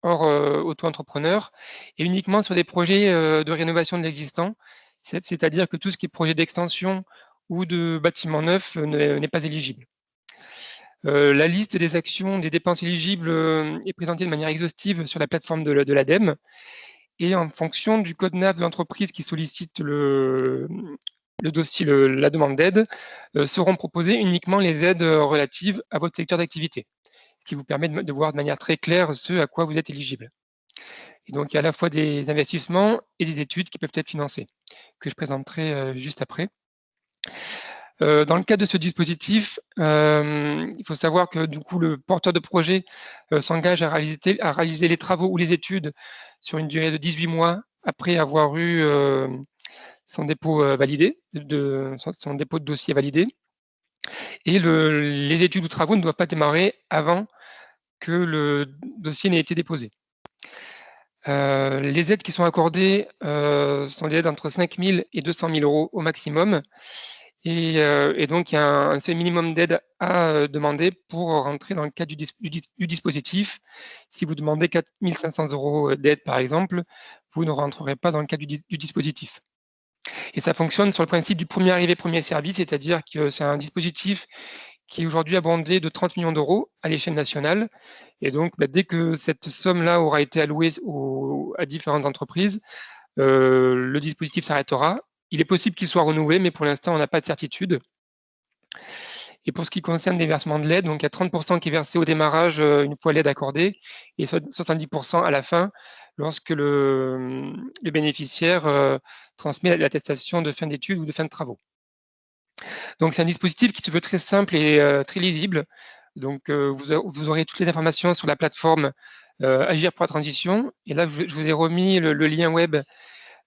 hors auto-entrepreneurs, et uniquement sur des projets de rénovation de l'existant, c'est-à-dire que tout ce qui est projet d'extension ou de bâtiment neuf n'est pas éligible. La liste des actions, des dépenses éligibles est présentée de manière exhaustive sur la plateforme de l'ADEME. Et en fonction du code NAF de l'entreprise qui sollicite le dossier, la demande d'aide, seront proposées uniquement les aides relatives à votre secteur d'activité, ce qui vous permet de voir de manière très claire ce à quoi vous êtes éligible. Et donc, il y a à la fois des investissements et des études qui peuvent être financées, que je présenterai juste après. Dans le cadre de ce dispositif, il faut savoir que du coup, le porteur de projet s'engage à réaliser les travaux ou les études sur une durée de 18 mois après avoir eu son dépôt validé, son dépôt de dossier validé. Et les études ou travaux ne doivent pas démarrer avant que le dossier n'ait été déposé. Les aides qui sont accordées sont des aides entre 5 000 et 200 000 euros au maximum. Et donc, il y a un seuil minimum d'aide à demander pour rentrer dans le cadre du dispositif. Si vous demandez 4 500 euros d'aide, par exemple, vous ne rentrerez pas dans le cadre du dispositif. Et ça fonctionne sur le principe du premier arrivé, premier servi, c'est-à-dire que c'est un dispositif qui est aujourd'hui abondé de 30 millions d'euros à l'échelle nationale. Et donc, dès que cette somme-là aura été allouée à différentes entreprises, le dispositif s'arrêtera. Il est possible qu'il soit renouvelé, mais pour l'instant, on n'a pas de certitude. Et pour ce qui concerne les versements de l'aide, donc il y a 30% qui est versé au démarrage une fois l'aide accordée et 70% à la fin lorsque le bénéficiaire transmet l'attestation de fin d'études ou de fin de travaux. Donc c'est un dispositif qui se veut très simple et très lisible. Donc vous aurez toutes les informations sur la plateforme Agir pour la transition. Et là, je vous ai remis le lien web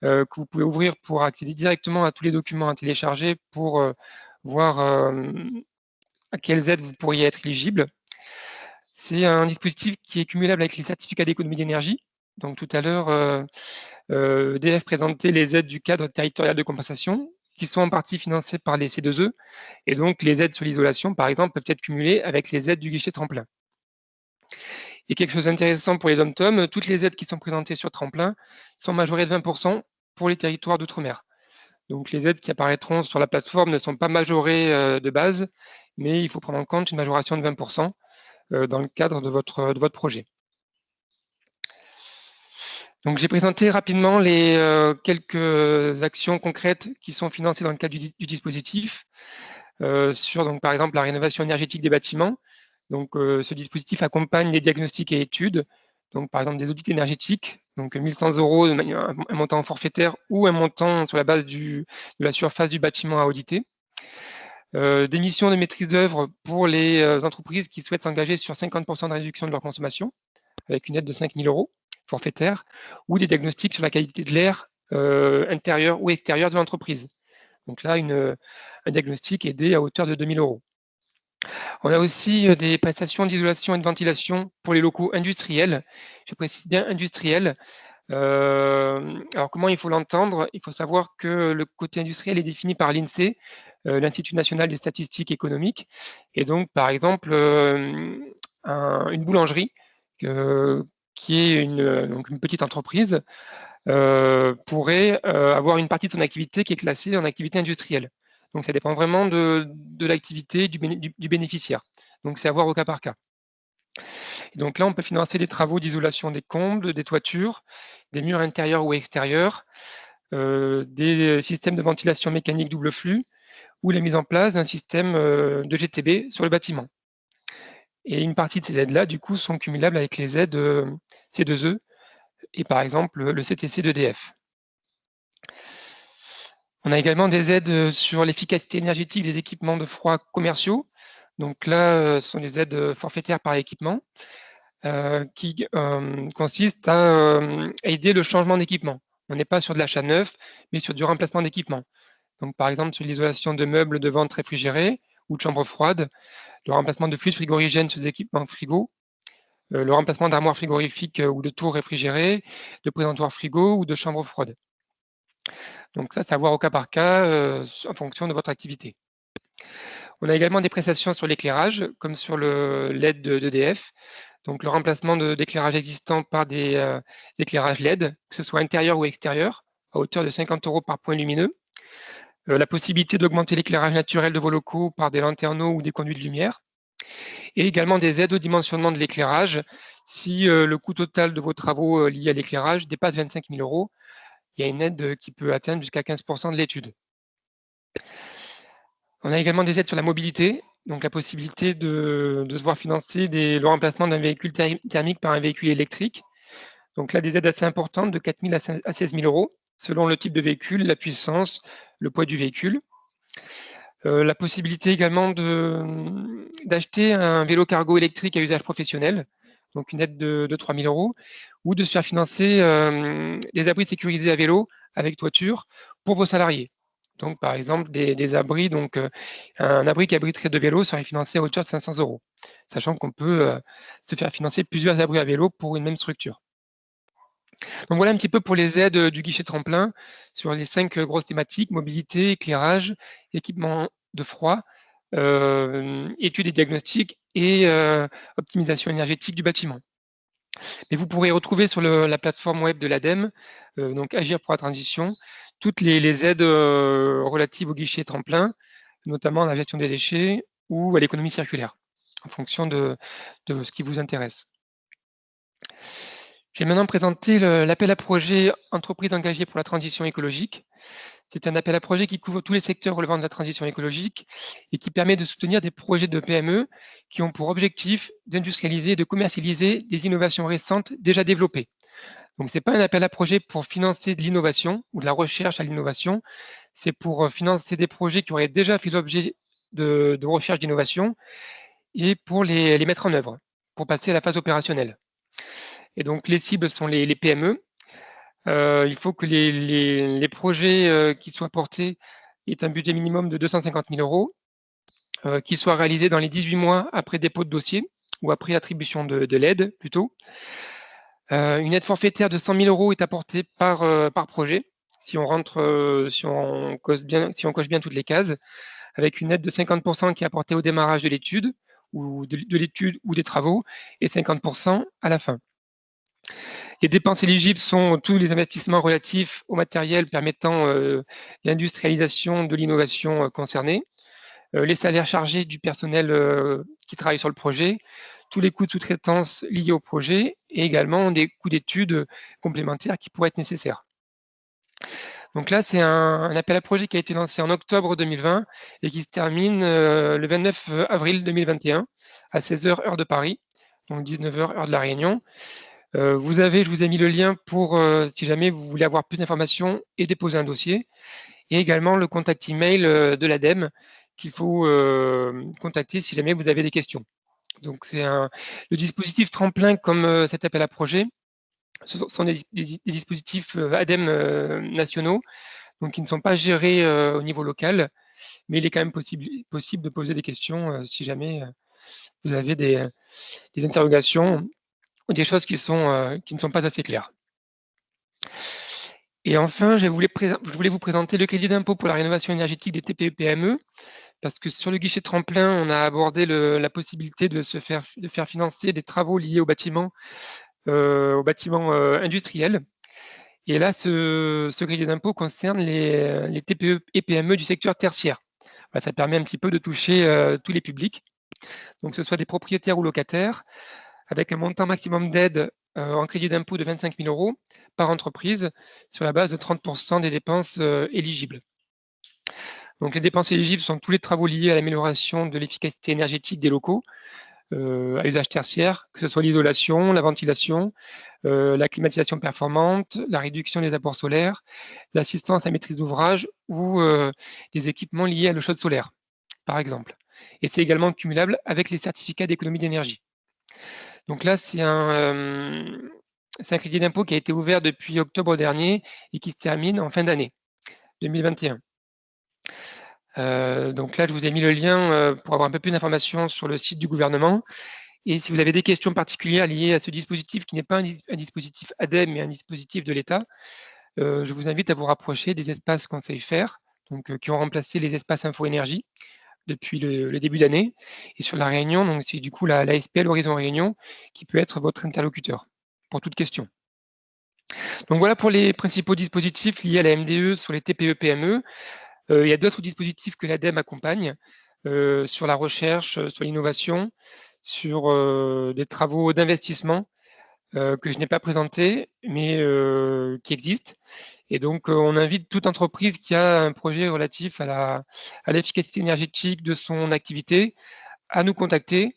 que vous pouvez ouvrir pour accéder directement à tous les documents à télécharger pour voir à quelles aides vous pourriez être éligible. C'est un dispositif qui est cumulable avec les certificats d'économie d'énergie. Donc tout à l'heure, EDF présentait les aides du cadre territorial de compensation qui sont en partie financées par les C2E. Et donc les aides sur l'isolation, par exemple, peuvent être cumulées avec les aides du guichet tremplin. Et quelque chose d'intéressant pour les DOM-TOM, toutes les aides qui sont présentées sur tremplin sont majorées de 20% pour les territoires d'outre-mer. Donc les aides qui apparaîtront sur la plateforme ne sont pas majorées de base, mais il faut prendre en compte une majoration de 20% dans le cadre de votre projet. Donc j'ai présenté rapidement les quelques actions concrètes qui sont financées dans le cadre du dispositif, sur donc, par exemple la rénovation énergétique des bâtiments. Donc ce dispositif accompagne les diagnostics et études, donc par exemple des audits énergétiques, donc 1 100 euros, un montant forfaitaire ou un montant sur la base de la surface du bâtiment à auditer. Des missions de maîtrise d'œuvre pour les entreprises qui souhaitent s'engager sur 50% de réduction de leur consommation, avec une aide de 5 000 euros forfaitaire, ou des diagnostics sur la qualité de l'air intérieur ou extérieur de l'entreprise. Donc là, un diagnostic aidé à hauteur de 2 000 euros. On a aussi des prestations d'isolation et de ventilation pour les locaux industriels. Je précise bien industriels. Alors comment il faut l'entendre? Il faut savoir que le côté industriel est défini par l'INSEE, l'Institut national des statistiques économiques. Et donc, par exemple, une boulangerie qui est donc une petite entreprise pourrait avoir une partie de son activité qui est classée en activité industrielle. Donc, ça dépend vraiment de l'activité du bénéficiaire. Donc, c'est à voir au cas par cas. Et donc là, on peut financer des travaux d'isolation des combles, des toitures, des murs intérieurs ou extérieurs, des systèmes de ventilation mécanique double flux ou la mise en place d'un système de GTB sur le bâtiment. Et une partie de ces aides-là, du coup, sont cumulables avec les aides C2E et par exemple le CTC d'EDF. On a également des aides sur l'efficacité énergétique des équipements de froid commerciaux. Donc là, ce sont des aides forfaitaires par équipement qui consistent à aider le changement d'équipement. On n'est pas sur de l'achat neuf, mais sur du remplacement d'équipement. Donc par exemple, sur l'isolation de meubles de vente réfrigérés ou de chambres froides, le remplacement de fluides frigorigènes sur des équipements frigo, le remplacement d'armoires frigorifiques ou de tours réfrigérées, de présentoirs frigo ou de chambres froides. Donc ça, c'est à voir au cas par cas en fonction de votre activité. On a également des prestations sur l'éclairage, comme sur le LED d'EDF. Donc le remplacement d'éclairage existant par des éclairages LED, que ce soit intérieur ou extérieur, à hauteur de 50 € par point lumineux. La possibilité d'augmenter l'éclairage naturel de vos locaux par des lanterneaux ou des conduits de lumière. Et également des aides au dimensionnement de l'éclairage. Si le coût total de vos travaux liés à l'éclairage dépasse 25 000 €, il y a une aide qui peut atteindre jusqu'à 15% de l'étude. On a également des aides sur la mobilité, donc la possibilité de se voir financer le remplacement d'un véhicule thermique par un véhicule électrique. Donc là, des aides assez importantes de 4 000 à 16 000 €, selon le type de véhicule, la puissance, le poids du véhicule. La possibilité également d'acheter un vélo cargo électrique à usage professionnel, donc une aide de 3 000 €, ou de se faire financer des abris sécurisés à vélo avec toiture pour vos salariés. Donc, par exemple, des abris, donc un abri qui abriterait 2 vélos serait financé à hauteur de 500 €, sachant qu'on peut se faire financer plusieurs abris à vélo pour une même structure. Donc voilà un petit peu pour les aides du guichet tremplin sur les 5 grosses thématiques: mobilité, éclairage, équipement de froid, études et diagnostics et optimisation énergétique du bâtiment. Mais vous pourrez retrouver sur la plateforme web de l'ADEME, donc Agir pour la transition, toutes les aides relatives au guichet tremplin, notamment à la gestion des déchets ou à l'économie circulaire, en fonction de ce qui vous intéresse. Je vais maintenant présenter l'appel à projet Entreprises engagées pour la transition écologique. C'est un appel à projet qui couvre tous les secteurs relevant de la transition écologique et qui permet de soutenir des projets de PME qui ont pour objectif d'industrialiser et de commercialiser des innovations récentes déjà développées. Donc, ce n'est pas un appel à projet pour financer de l'innovation ou de la recherche à l'innovation, c'est pour financer des projets qui auraient déjà fait l'objet de recherche d'innovation et pour les mettre en œuvre, pour passer à la phase opérationnelle. Et donc, les cibles sont les PME. Il faut que les projets qui soient portés aient un budget minimum de 250 000 €, qu'ils soient réalisés dans les 18 mois après dépôt de dossier ou après attribution de l'aide plutôt. Une aide forfaitaire de 100 000 € est apportée par projet, si on coche bien toutes les cases, avec une aide de 50% qui est apportée au démarrage de l'étude ou des travaux et 50% à la fin. Les dépenses éligibles sont tous les investissements relatifs au matériel permettant l'industrialisation de l'innovation concernée, les salaires chargés du personnel qui travaille sur le projet, tous les coûts de sous-traitance liés au projet et également des coûts d'études complémentaires qui pourraient être nécessaires. Donc là, c'est un appel à projet qui a été lancé en octobre 2020 et qui se termine le 29 avril 2021 à 16h heure de Paris, donc 19h heure de La Réunion. Je vous ai mis le lien pour, si jamais vous voulez avoir plus d'informations et déposer un dossier, et également le contact email de l'ADEME qu'il faut contacter si jamais vous avez des questions. Donc c'est le dispositif tremplin comme cet appel à projet. Ce sont des dispositifs ADEME nationaux, donc qui ne sont pas gérés au niveau local, mais il est quand même possible de poser des questions si jamais vous avez des interrogations ou des choses qui ne sont pas assez claires. Et enfin, je voulais vous présenter le crédit d'impôt pour la rénovation énergétique des TPE-PME, parce que sur le guichet tremplin, on a abordé la possibilité de faire financer des travaux liés au bâtiment industriel. Et là, ce crédit d'impôt concerne les TPE et PME du secteur tertiaire. Ça permet un petit peu de toucher tous les publics, donc que ce soit des propriétaires ou locataires, avec un montant maximum d'aide en crédit d'impôt de 25 000 € par entreprise sur la base de 30% des dépenses éligibles. Donc les dépenses éligibles sont tous les travaux liés à l'amélioration de l'efficacité énergétique des locaux, à usage tertiaire, que ce soit l'isolation, la ventilation, la climatisation performante, la réduction des apports solaires, l'assistance à maîtrise d'ouvrage ou des équipements liés à l'eau chaude solaire, par exemple. Et c'est également cumulable avec les certificats d'économie d'énergie. Donc là, c'est un crédit d'impôt qui a été ouvert depuis octobre dernier et qui se termine en fin d'année 2021. Donc là, je vous ai mis le lien pour avoir un peu plus d'informations sur le site du gouvernement. Et si vous avez des questions particulières liées à ce dispositif, qui n'est pas un dispositif ADEME, mais un dispositif de l'État, je vous invite à vous rapprocher des espaces Conseil Faire, donc, qui ont remplacé les espaces Info Énergie depuis le début d'année. Et sur la Réunion, donc c'est du coup la SPL Horizon Réunion qui peut être votre interlocuteur pour toute question. Donc voilà pour les principaux dispositifs liés à la MDE sur les TPE-PME. Il y a d'autres dispositifs que l'ADEME accompagne sur la recherche, sur l'innovation, sur des travaux d'investissement que je n'ai pas présentés, mais qui existent. Et donc, on invite toute entreprise qui a un projet relatif à l'efficacité énergétique de son activité à nous contacter,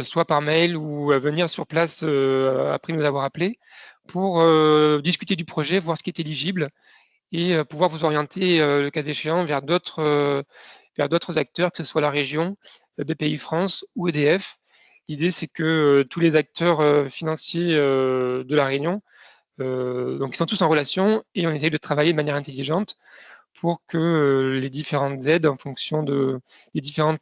soit par mail ou à venir sur place après nous avoir appelés pour discuter du projet, voir ce qui est éligible et pouvoir vous orienter, le cas échéant, vers d'autres acteurs, que ce soit la région, BPI France ou EDF. L'idée, c'est que tous les acteurs financiers de la Réunion, donc ils sont tous en relation et on essaye de travailler de manière intelligente pour que les différentes aides, en fonction des différents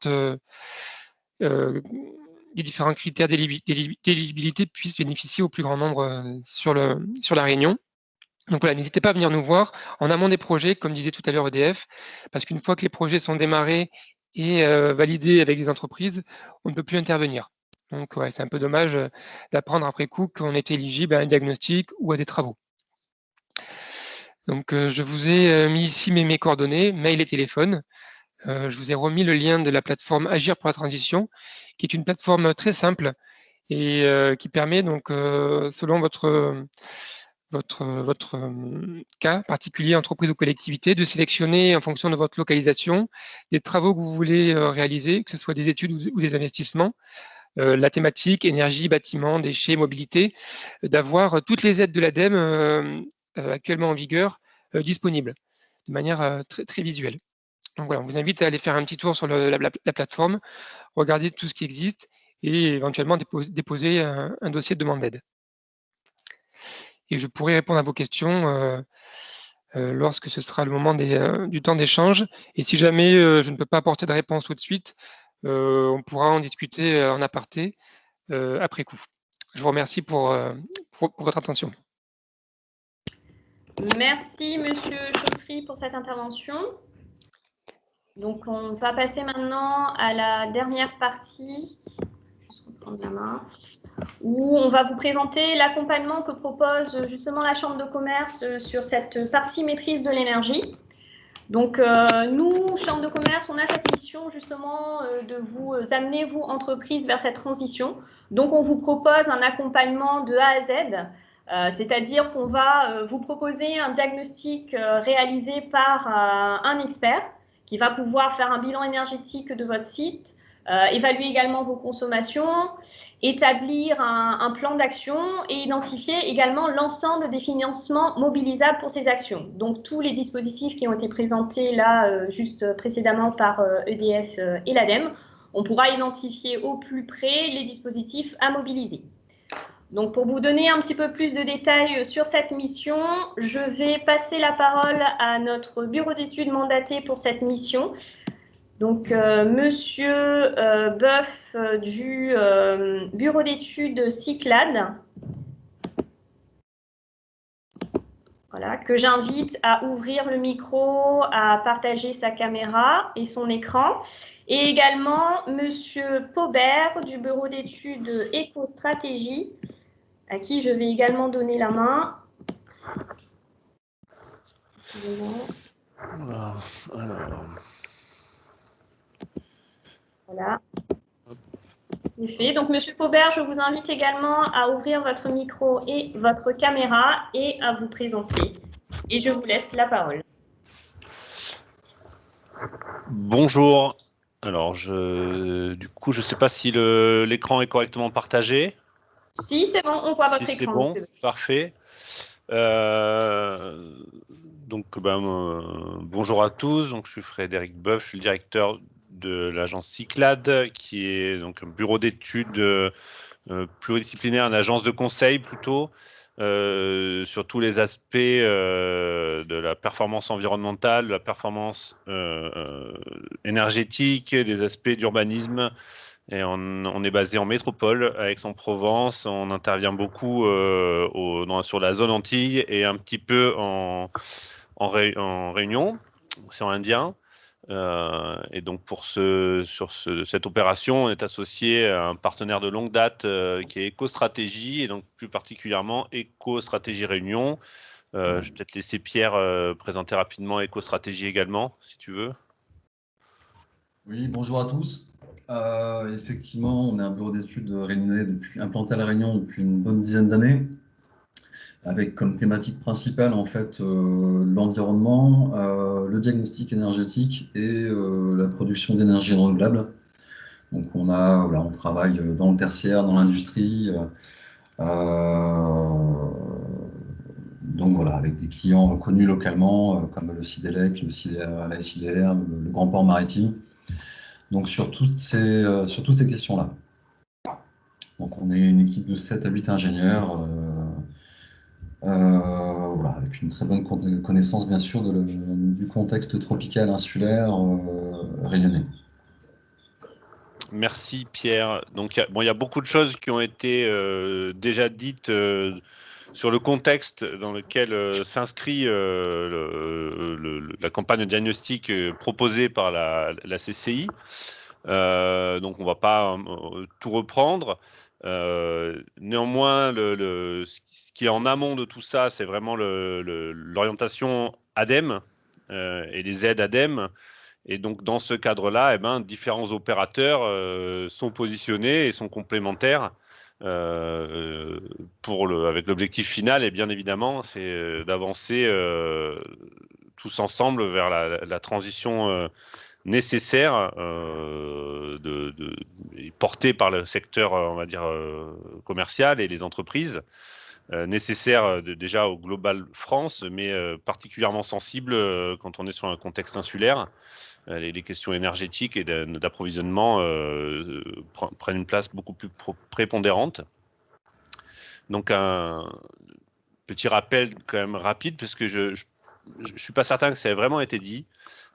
critères d'éligibilité, puissent bénéficier au plus grand nombre sur la Réunion. Donc voilà, n'hésitez pas à venir nous voir en amont des projets, comme disait tout à l'heure EDF, parce qu'une fois que les projets sont démarrés et validés avec les entreprises, on ne peut plus intervenir. Donc ouais, c'est un peu dommage d'apprendre après coup qu'on est éligible à un diagnostic ou à des travaux. Donc je vous ai mis ici mes coordonnées, mail et téléphone. Je vous ai remis le lien de la plateforme Agir pour la transition, qui est une plateforme très simple et qui permet donc, selon votre cas particulier, entreprise ou collectivité, de sélectionner en fonction de votre localisation des travaux que vous voulez réaliser, que ce soit des études ou des investissements, la thématique, énergie, bâtiment, déchets, mobilité, d'avoir toutes les aides de l'ADEME actuellement en vigueur disponibles de manière très, très visuelle. Donc voilà, on vous invite à aller faire un petit tour sur la plateforme, regarder tout ce qui existe et éventuellement déposer un dossier de demande d'aide. Et je pourrai répondre à vos questions lorsque ce sera le moment du temps d'échange. Et si jamais je ne peux pas apporter de réponse tout de suite, on pourra en discuter en aparté après coup. Je vous remercie pour votre attention. Merci, Monsieur Chaussery, pour cette intervention. Donc, on va passer maintenant à la dernière partie. Je vais reprendre la main. Où on va vous présenter l'accompagnement que propose justement la Chambre de commerce sur cette partie maîtrise de l'énergie. Donc, nous, Chambre de commerce, on a cette mission justement de vous amener, vous, entreprises, vers cette transition. Donc, on vous propose un accompagnement de A à Z, c'est-à-dire qu'on va vous proposer un diagnostic réalisé par un expert qui va pouvoir faire un bilan énergétique de votre site, évaluer également vos consommations, établir un plan d'action et identifier également l'ensemble des financements mobilisables pour ces actions. Donc, tous les dispositifs qui ont été présentés là, juste précédemment par EDF et l'ADEME, on pourra identifier au plus près les dispositifs à mobiliser. Donc, pour vous donner un petit peu plus de détails sur cette mission, je vais passer la parole à notre bureau d'études mandaté pour cette mission. Donc, Monsieur Boeuf du bureau d'études Cyclades, voilà, que j'invite à ouvrir le micro, à partager sa caméra et son écran. Et également Monsieur Paubert du bureau d'études Éco-Stratégie, à qui je vais également donner la main. Voilà, c'est fait. Donc, Monsieur Paubert, je vous invite également à ouvrir votre micro et votre caméra et à vous présenter. Et je vous laisse la parole. Bonjour, Alors, du coup, je ne sais pas si l'écran est correctement partagé. Si, c'est bon, on voit votre Si c'est écran. bon, parfait. Donc, bonjour à tous. Donc, je suis Frédéric Boeuf, je suis le directeur de l'agence Cyclades, qui est donc un bureau d'études pluridisciplinaire, une agence de conseil plutôt, sur tous les aspects de la performance environnementale, de la performance énergétique, des aspects d'urbanisme. Et on est basé en métropole, à Aix-en-Provence. On intervient beaucoup sur la zone Antilles et un petit peu en Réunion, c'est en Indien. Et donc cette opération, on est associé à un partenaire de longue date qui est EcoStratégie, et donc plus particulièrement EcoStratégie Réunion. Je vais peut-être laisser Pierre présenter rapidement EcoStratégie également, si tu veux. Oui, bonjour à tous. Effectivement, on est un bureau d'études réunionnais implanté à La Réunion depuis une bonne dizaine d'années, avec comme thématique principale en fait l'environnement, le diagnostic énergétique et la production d'énergie renouvelable. Donc on travaille dans le tertiaire, dans l'industrie, donc voilà, avec des clients connus localement comme le Sidelec, la SIDR, le Grand Port Maritime. Donc sur toutes ces questions-là. Donc on est une équipe de 7 à 8 ingénieurs, avec une très bonne connaissance bien sûr du contexte tropical insulaire réunionnais. Merci Pierre. Donc il y a beaucoup de choses qui ont été déjà dites sur le contexte dans lequel s'inscrit la campagne de diagnostic proposée par la CCI. Donc on ne va pas tout reprendre. Néanmoins, ce qui est en amont de tout ça, c'est vraiment l'orientation ADEME et les aides ADEME. Et donc dans ce cadre-là, différents opérateurs sont positionnés et sont complémentaires avec l'objectif final. Et bien évidemment, c'est d'avancer tous ensemble vers la transition nécessaire portée par le secteur, on va dire, commercial et les entreprises, nécessaire déjà au Global France, mais particulièrement sensible quand on est sur un contexte insulaire. Les questions énergétiques et d'approvisionnement prennent une place beaucoup plus prépondérante. Donc un petit rappel quand même rapide, parce que je suis pas certain que ça ait vraiment été dit.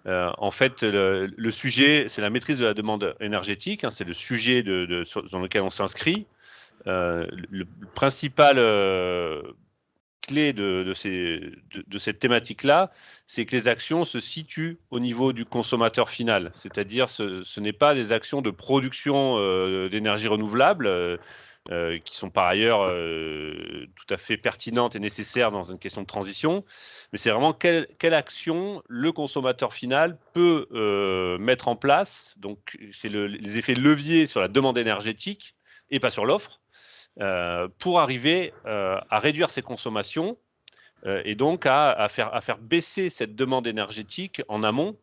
En fait, le sujet, c'est la maîtrise de la demande énergétique, hein, c'est le sujet dans lequel on s'inscrit. Le principal clé de cette thématique-là, c'est que les actions se situent au niveau du consommateur final. C'est-à-dire, ce n'est pas des actions de production d'énergie renouvelable, qui sont par ailleurs tout à fait pertinentes et nécessaires dans une question de transition, mais c'est vraiment quelle action le consommateur final peut mettre en place. Donc, c'est les effets leviers sur la demande énergétique et pas sur l'offre, pour arriver à réduire ses consommations et donc à faire baisser cette demande énergétique en amont,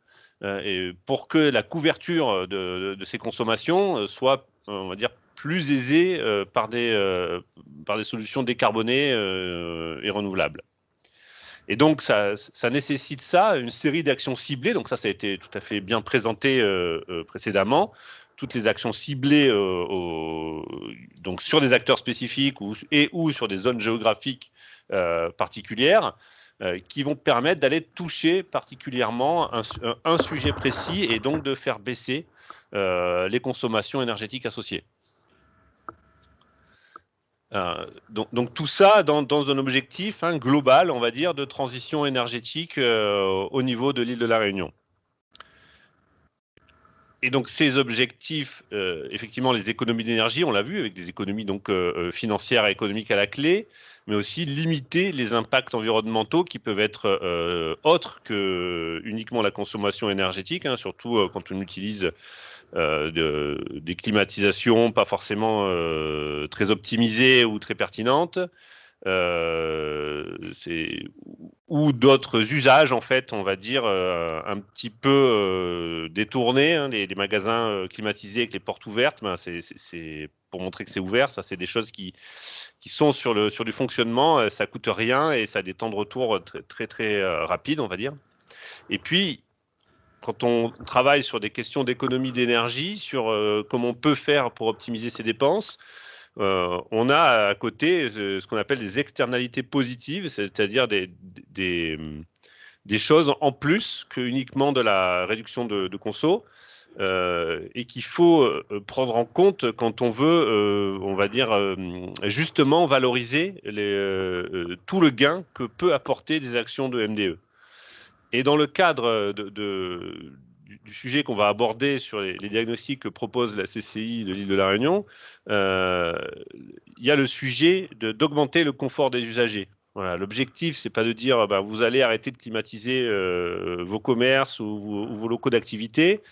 et pour que la couverture de ces consommations soit, on va dire, plus aisée par des solutions décarbonées et renouvelables. Et donc, ça nécessite une série d'actions ciblées. Donc ça a été tout à fait bien présenté précédemment. Toutes les actions ciblées donc sur des acteurs spécifiques ou sur des zones géographiques particulières, qui vont permettre d'aller toucher particulièrement un sujet précis et donc de faire baisser les consommations énergétiques associées. Donc tout ça dans un objectif global, on va dire, de transition énergétique au niveau de l'île de la Réunion. Et donc ces objectifs, effectivement, les économies d'énergie, on l'a vu, avec des économies donc financières et économiques à la clé, mais aussi limiter les impacts environnementaux qui peuvent être autres que uniquement la consommation énergétique, surtout quand on utilise des climatisations pas forcément très optimisées ou très pertinentes, ou d'autres usages, en fait, on va dire, un petit peu détournés. Hein, les magasins climatisés avec les portes ouvertes, c'est pour montrer que c'est ouvert. Ça, c'est des choses qui sont sur du fonctionnement. Ça coûte rien et ça a des temps de retour très rapides, on va dire. Et puis, quand on travaille sur des questions d'économie d'énergie, sur comment on peut faire pour optimiser ses dépenses, on a à côté ce qu'on appelle des externalités positives, c'est-à-dire des choses en plus que uniquement de la réduction de conso, et qu'il faut prendre en compte quand on veut, on va dire, justement valoriser tout le gain que peut apporter des actions de MDE. Et dans le cadre du sujet qu'on va aborder sur les diagnostics que propose la CCI de l'île de la Réunion, il y a le sujet d'augmenter le confort des usagers. Voilà, l'objectif, c'est pas de dire vous allez arrêter de climatiser vos commerces ou vos locaux d'activité.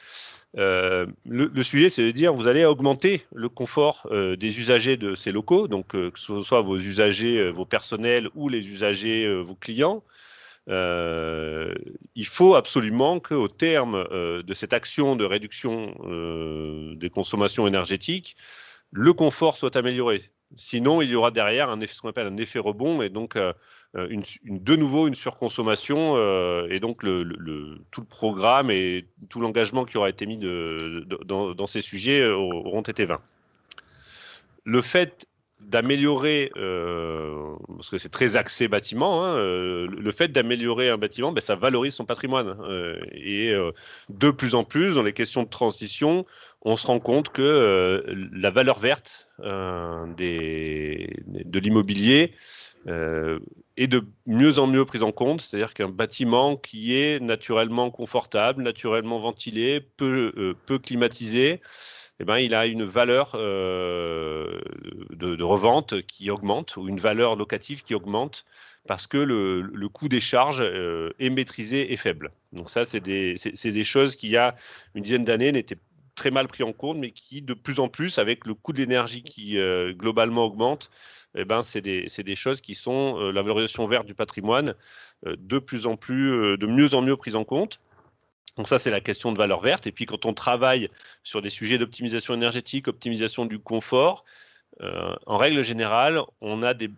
Le sujet, c'est de dire vous allez augmenter le confort des usagers de ces locaux, donc que ce soit vos usagers, vos personnels ou les usagers, vos clients. Il faut absolument qu'au terme de cette action de réduction des consommations énergétiques, le confort soit amélioré. Sinon, il y aura derrière ce qu'on appelle un effet rebond et donc de nouveau une surconsommation et donc tout le programme et tout l'engagement qui aura été mis dans ces sujets auront été vains. Le fait d'améliorer, parce que c'est très axé bâtiment, hein, le fait d'améliorer un bâtiment, ça valorise son patrimoine. Et de plus en plus, dans les questions de transition, on se rend compte que la valeur verte de l'immobilier est de mieux en mieux prise en compte. C'est-à-dire qu'un bâtiment qui est naturellement confortable, naturellement ventilé, peu climatisé, il a une valeur de revente qui augmente ou une valeur locative qui augmente parce que le coût des charges est maîtrisé et faible. Donc ça, c'est des choses qui, il y a une dizaine d'années, n'étaient très mal pris en compte, mais qui, de plus en plus, avec le coût de l'énergie qui globalement augmente, c'est des choses qui sont la valorisation verte du patrimoine de mieux en mieux prise en compte. Donc ça, c'est la question de valeur verte. Et puis, quand on travaille sur des sujets d'optimisation énergétique, optimisation du confort, en règle générale, on a des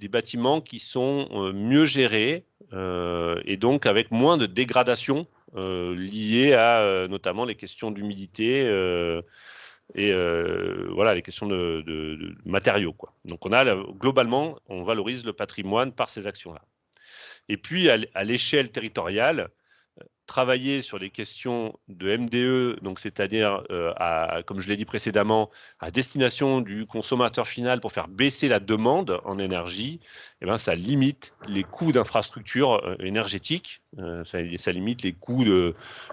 bâtiments qui sont mieux gérés et donc avec moins de dégradation liées à notamment les questions d'humidité et voilà, les questions de matériaux, quoi. Donc, globalement, on valorise le patrimoine par ces actions-là. Et puis, à l'échelle territoriale, travailler sur les questions de MDE, donc c'est-à-dire, comme je l'ai dit précédemment, à destination du consommateur final pour faire baisser la demande en énergie, ça limite les coûts d'infrastructures énergétiques, ça limite les coûts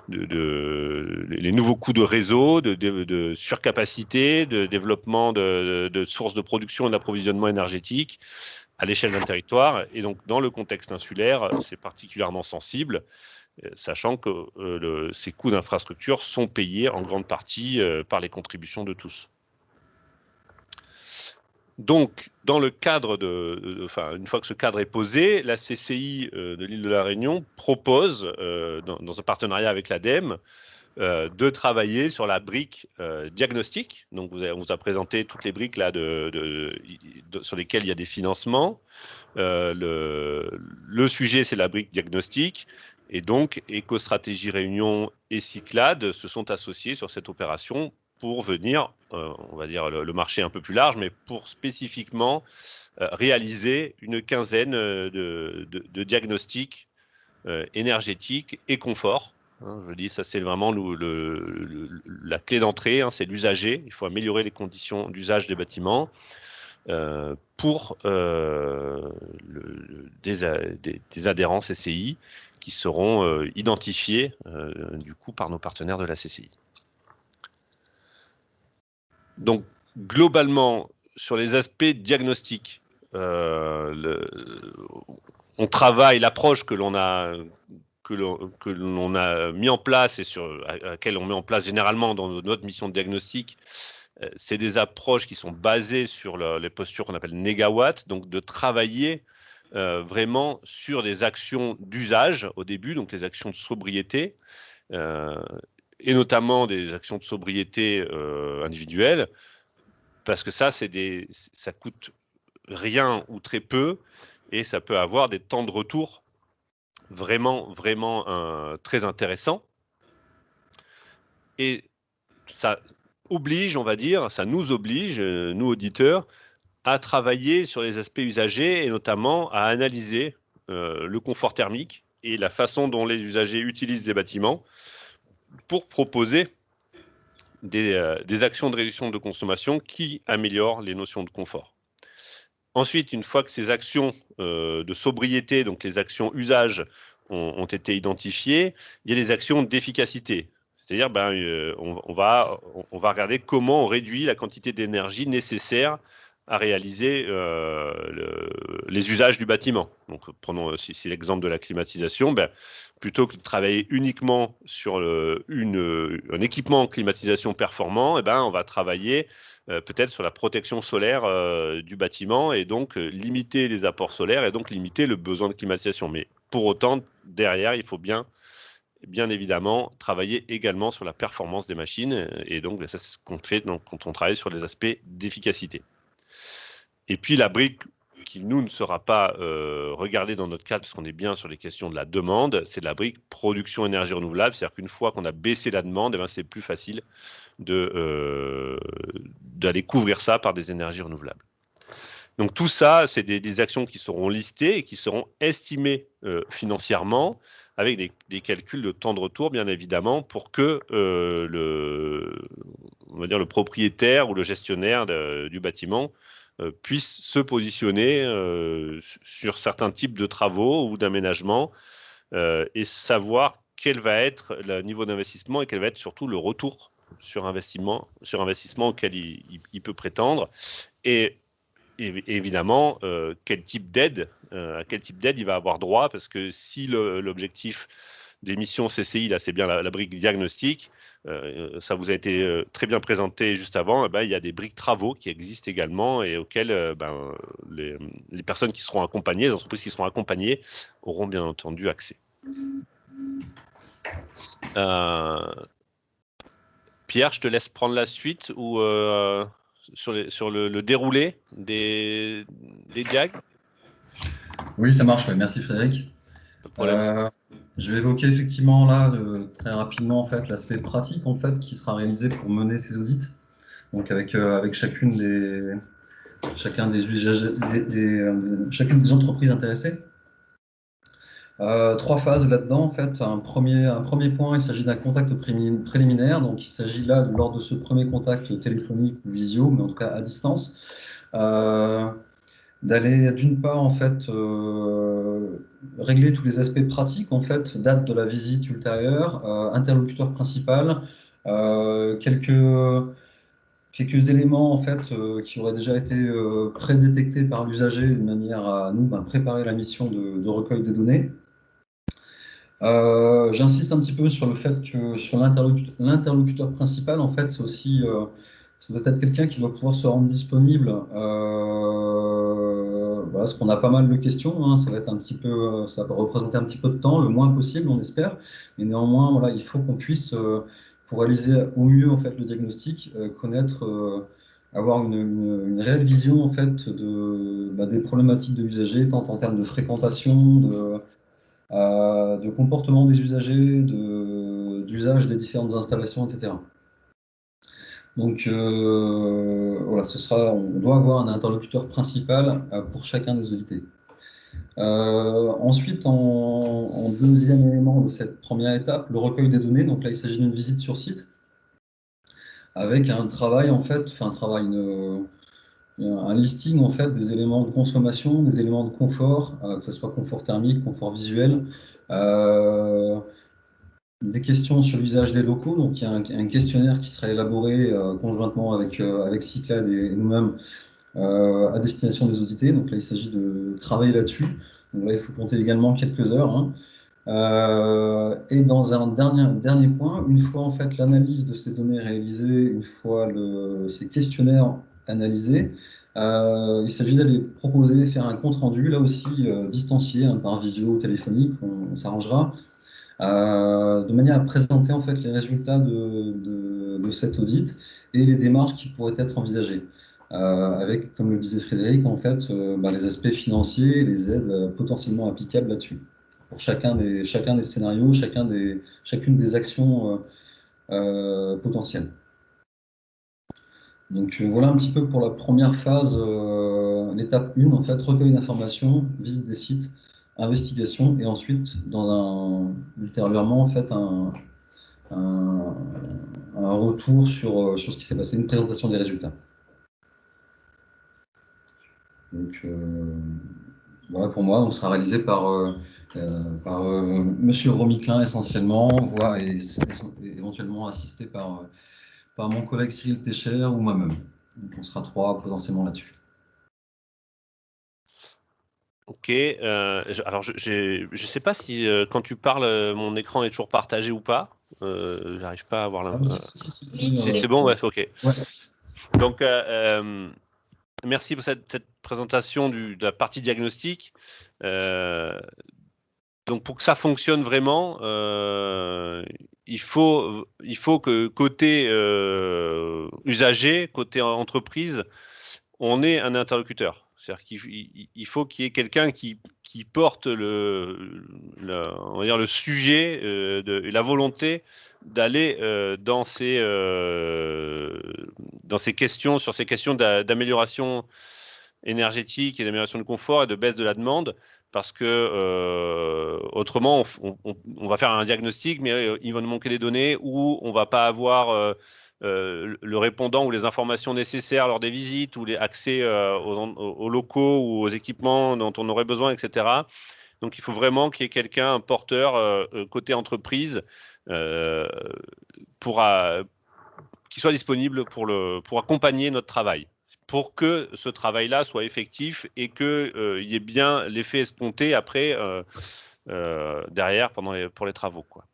les nouveaux coûts de réseau, de surcapacité, de développement de sources de production et d'approvisionnement énergétique à l'échelle d'un territoire. Et donc, dans le contexte insulaire, c'est particulièrement sensible, sachant que ces coûts d'infrastructure sont payés en grande partie par les contributions de tous. Donc, dans le cadre une fois que ce cadre est posé, la CCI de l'île de la Réunion propose, dans un partenariat avec l'ADEME, de travailler sur la brique diagnostic. Donc, on vous a présenté toutes les briques là sur lesquelles il y a des financements. Le sujet, c'est la brique diagnostic. Et donc, Éco-Stratégie Réunion et Cyclades se sont associés sur cette opération pour venir, on va dire le marché un peu plus large, mais pour spécifiquement réaliser une quinzaine de diagnostics énergétiques et confort. Je dis, ça c'est vraiment la clé d'entrée, hein, c'est l'usager. Il faut améliorer les conditions d'usage des bâtiments pour des adhérents CCI qui seront identifiés du coup par nos partenaires de la CCI. Donc globalement, sur les aspects diagnostiques, on travaille l'approche que l'on a mis en place et à laquelle on met en place généralement dans notre mission de diagnostic, c'est des approches qui sont basées sur les postures qu'on appelle négawatts, donc de travailler vraiment sur des actions d'usage au début, donc les actions de sobriété, et notamment des actions de sobriété individuelles, parce que ça coûte rien ou très peu, et ça peut avoir des temps de retour vraiment très intéressants. Et ça oblige, on va dire, ça nous oblige, nous auditeurs, à travailler sur les aspects usagers et notamment à analyser le confort thermique et la façon dont les usagers utilisent les bâtiments pour proposer des actions de réduction de consommation qui améliorent les notions de confort. Ensuite, une fois que ces actions de sobriété, donc les actions usage, ont été identifiées, il y a les actions d'efficacité. C'est-à-dire, on va regarder comment on réduit la quantité d'énergie nécessaire à réaliser les usages du bâtiment. Donc, prenons si l'exemple de la climatisation, plutôt que de travailler uniquement sur un équipement en climatisation performant, on va travailler peut-être sur la protection solaire du bâtiment et donc limiter les apports solaires et donc limiter le besoin de climatisation. Mais pour autant, derrière, il faut bien évidemment travailler également sur la performance des machines et donc ça c'est ce qu'on fait quand on travaille sur les aspects d'efficacité. Et puis la brique qui nous ne sera pas regardée dans notre cadre parce qu'on est bien sur les questions de la demande, c'est la brique production énergie renouvelable, c'est-à-dire qu'une fois qu'on a baissé la demande, c'est plus facile d'aller couvrir ça par des énergies renouvelables. Donc tout ça, c'est des actions qui seront listées et qui seront estimées financièrement avec des calculs de temps de retour, bien évidemment, pour que on va dire le propriétaire ou le gestionnaire du bâtiment puisse se positionner sur certains types de travaux ou d'aménagements et savoir quel va être le niveau d'investissement et quel va être surtout le retour sur investissement auquel il peut prétendre et évidemment à quel type d'aide il va avoir droit, parce que si l'objectif des missions CCI, là c'est bien la brique diagnostic, ça vous a été très bien présenté juste avant, il y a des briques travaux qui existent également et auxquelles les personnes qui seront accompagnées, les entreprises qui seront accompagnées auront bien entendu accès. Pierre, je te laisse prendre la suite ou sur le déroulé des diags. Oui, ça marche. Merci Frédéric. Je vais évoquer effectivement là très rapidement en fait l'aspect pratique en fait qui sera réalisé pour mener ces audits. Donc avec chacune des entreprises intéressées. 3 phases là-dedans en fait. Un premier point, il s'agit d'un contact préliminaire. Donc il s'agit là lors de ce premier contact téléphonique ou visio, mais en tout cas à distance. D'aller d'une part en fait régler tous les aspects pratiques en fait, date de la visite ultérieure, interlocuteur principal, quelques éléments en fait qui auraient déjà été prédétectés par l'usager de manière à nous préparer la mission de recueil des données. J'insiste un petit peu sur le fait que sur l'interlocuteur principal en fait c'est aussi ça doit être quelqu'un qui doit pouvoir se rendre disponible. Voilà, parce qu'on a pas mal de questions, hein, ça va représenter un petit peu de temps, le moins possible, on espère. Mais néanmoins, voilà, il faut qu'on puisse, pour réaliser au mieux en fait le diagnostic, connaître, avoir une réelle vision en fait des problématiques de l'usager, tant en termes de fréquentation, de comportement des usagers, d'usage des différentes installations, etc. Donc voilà, on doit avoir un interlocuteur principal pour chacun des audités. Ensuite, en deuxième élément de cette première étape, le recueil des données. Donc là, il s'agit d'une visite sur site avec un travail en fait, un listing en fait des éléments de consommation, des éléments de confort, que ce soit confort thermique, confort visuel. Des questions sur l'usage des locaux, donc il y a un questionnaire qui sera élaboré conjointement avec Cyclades et nous-mêmes à destination des audités. Donc là, il s'agit de travailler là-dessus. Donc là, il faut compter également quelques heures. Hein. Et dans un dernier point, une fois en fait l'analyse de ces données réalisée, une fois ces questionnaires analysés, il s'agit d'aller proposer, faire un compte-rendu, là aussi distancié, hein, par visio téléphonique, on s'arrangera, de manière à présenter en fait les résultats de cet audit et les démarches qui pourraient être envisagées. Avec, comme le disait Frédéric, en fait, les aspects financiers et les aides potentiellement applicables là-dessus, pour chacun des scénarios, chacune des actions potentielles. Donc voilà un petit peu pour la première phase, l'étape 1, en fait, recueil d'informations, visite des sites, investigation, et ensuite, ultérieurement, en fait, un retour sur ce qui s'est passé, une présentation des résultats. Donc voilà pour moi, on sera réalisé par Monsieur Romiclin essentiellement, et éventuellement assisté par mon collègue Cyril Técher ou moi-même. Donc on sera 3 potentiellement là-dessus. Ok, alors je sais pas si quand tu parles, mon écran est toujours partagé ou pas. J'arrive pas à avoir l'impression. Si c'est bon, ouais, ok. Ouais. Donc, merci pour cette présentation de la partie diagnostic. Donc, pour que ça fonctionne vraiment, il faut que côté usager, côté entreprise, on ait un interlocuteur. C'est-à-dire qu'il faut qu'il y ait quelqu'un qui porte on va dire le sujet et la volonté d'aller dans ces questions, sur ces questions d'amélioration énergétique et d'amélioration de confort et de baisse de la demande, parce que autrement on va faire un diagnostic, mais il va nous manquer des données, ou on va pas avoir le répondant ou les informations nécessaires lors des visites, ou les accès aux locaux ou aux équipements dont on aurait besoin, etc. Donc il faut vraiment qu'il y ait quelqu'un, un porteur côté entreprise, qui soit disponible pour accompagner notre travail, pour que ce travail-là soit effectif et qu'il y ait bien l'effet escompté après, derrière, pour les travaux, quoi.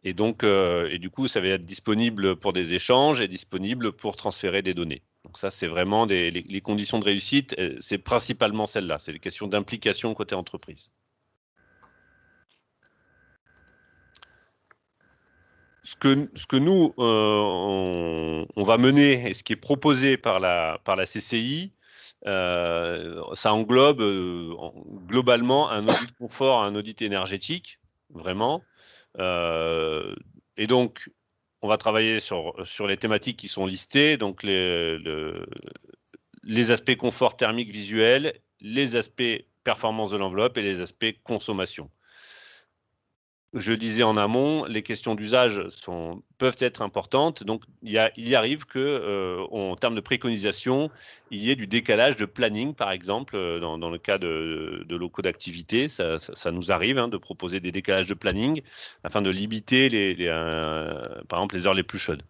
Et donc, du coup, ça va être disponible pour des échanges et disponible pour transférer des données. Donc ça, c'est vraiment les conditions de réussite, c'est principalement celles-là, c'est les questions d'implication côté entreprise. Ce que nous, on va mener, et ce qui est proposé par la CCI, ça englobe globalement un audit de confort, un audit énergétique, vraiment. Et donc, on va travailler sur les thématiques qui sont listées, donc les aspects confort thermique visuel, les aspects performance de l'enveloppe et les aspects consommation. Je disais en amont, les questions d'usage peuvent être importantes. Donc, il arrive que, en termes de préconisation, il y ait du décalage de planning, par exemple, dans le cas de locaux d'activité. Ça nous arrive, hein, de proposer des décalages de planning afin de limiter, par exemple, les heures les plus chaudes.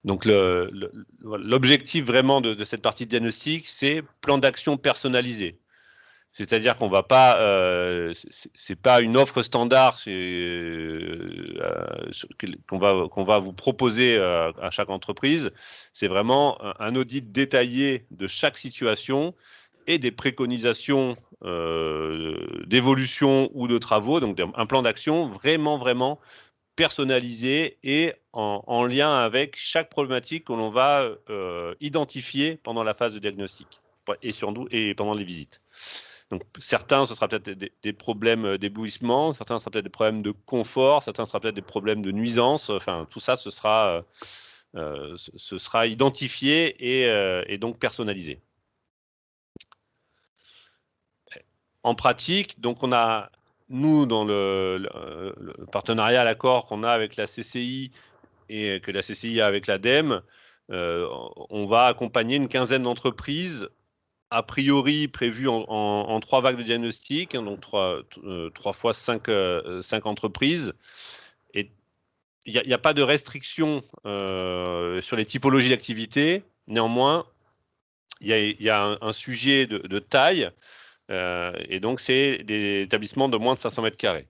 Donc, l'objectif vraiment de cette partie de diagnostic, c'est plan d'action personnalisé. C'est-à-dire qu'on va pas, c'est pas une offre standard qu'on va vous proposer à chaque entreprise. C'est vraiment un audit détaillé de chaque situation et des préconisations d'évolution ou de travaux. Donc un plan d'action vraiment personnalisé et en lien avec chaque problématique que l'on va identifier pendant la phase de diagnostic et pendant les visites. Donc, certains, ce sera peut-être des problèmes d'éblouissement, certains, ce sera peut-être des problèmes de confort, certains, ce sera peut-être des problèmes de nuisance. Enfin, tout ça, ce sera identifié et donc personnalisé. En pratique, donc on a, nous, dans le partenariat, l'accord qu'on a avec la CCI et que la CCI a avec l'ADEME, on va accompagner une quinzaine d'entreprises, a priori prévu en 3 vagues de diagnostic, donc 3 fois 5 entreprises. Et il n'y a pas de restriction sur les typologies d'activités. Néanmoins, il y a un sujet de taille. Et donc, c'est des établissements de moins de 500 mètres carrés.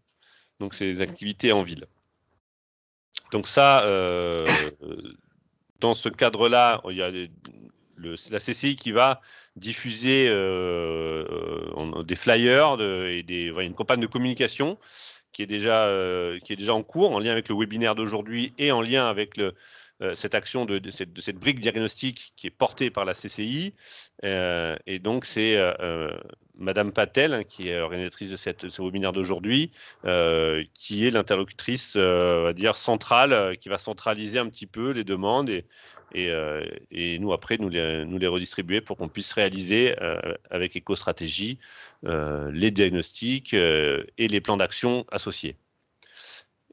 Donc, c'est des activités en ville. Donc ça, dans ce cadre-là, il y a la CCI qui va diffuser des flyers et une campagne de communication qui est déjà en cours, en lien avec le webinaire d'aujourd'hui et en lien avec cette action de cette brique diagnostique qui est portée par la CCI. Et donc, c'est Madame Patel, qui est organisatrice de ce webinaire d'aujourd'hui, qui est l'interlocutrice, on va dire, centrale, qui va centraliser un petit peu les demandes et nous, après, nous les redistribuer pour qu'on puisse réaliser avec EcoStratégie les diagnostics et les plans d'action associés.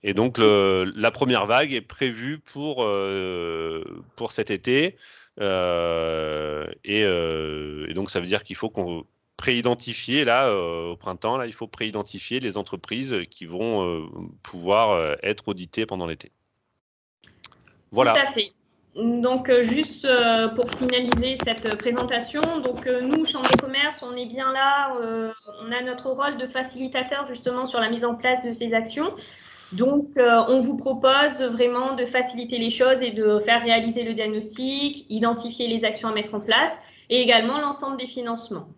Et donc, la première vague est prévue pour cet été. Et donc, ça veut dire qu'il faut qu'on préidentifier, là, au printemps, là, il faut préidentifier les entreprises qui vont pouvoir être auditées pendant l'été. Voilà. Tout à fait. Donc, juste pour finaliser cette présentation, donc nous, Chambre de commerce, on est bien là, on a notre rôle de facilitateur justement sur la mise en place de ces actions. Donc, on vous propose vraiment de faciliter les choses et de faire réaliser le diagnostic, identifier les actions à mettre en place et également l'ensemble des financements.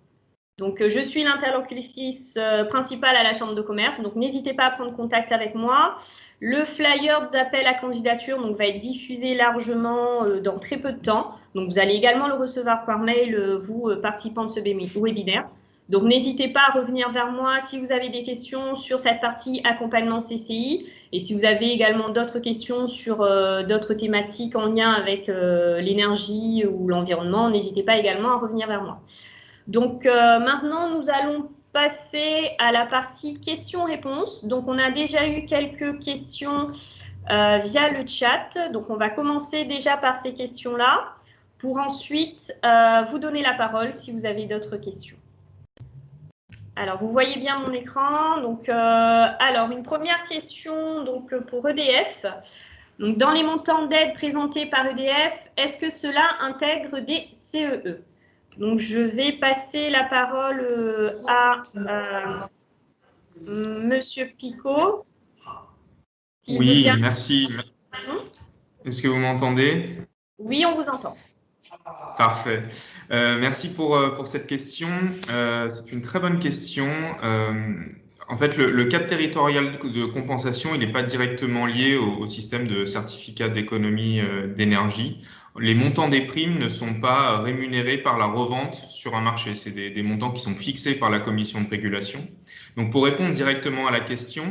Donc, je suis l'interlocutrice principale à la Chambre de commerce, donc n'hésitez pas à prendre contact avec moi. Le flyer d'appel à candidature donc, va être diffusé largement dans très peu de temps. Donc, vous allez également le recevoir par mail, vous, participants de ce webinaire. Donc, n'hésitez pas à revenir vers moi si vous avez des questions sur cette partie accompagnement CCI et si vous avez également d'autres questions sur d'autres thématiques en lien avec l'énergie ou l'environnement, n'hésitez pas également à revenir vers moi. Donc, maintenant, nous allons passer à la partie questions-réponses. Donc, on a déjà eu quelques questions via le chat. Donc, on va commencer déjà par ces questions-là pour ensuite vous donner la parole si vous avez d'autres questions. Alors, vous voyez bien mon écran. Donc, alors, une première question donc, pour EDF. Donc, dans les montants d'aide présentés par EDF, est-ce que cela intègre des CEE? Donc, je vais passer la parole à Monsieur Picot. Oui, merci. Est-ce que vous m'entendez? Oui, on vous entend. Parfait. Merci pour cette question. C'est une très bonne question. En fait, le cadre territorial de compensation, il n'est pas directement lié au système de certificat d'économie d'énergie. Les montants des primes ne sont pas rémunérés par la revente sur un marché. C'est des montants qui sont fixés par la commission de régulation. Donc, pour répondre directement à la question,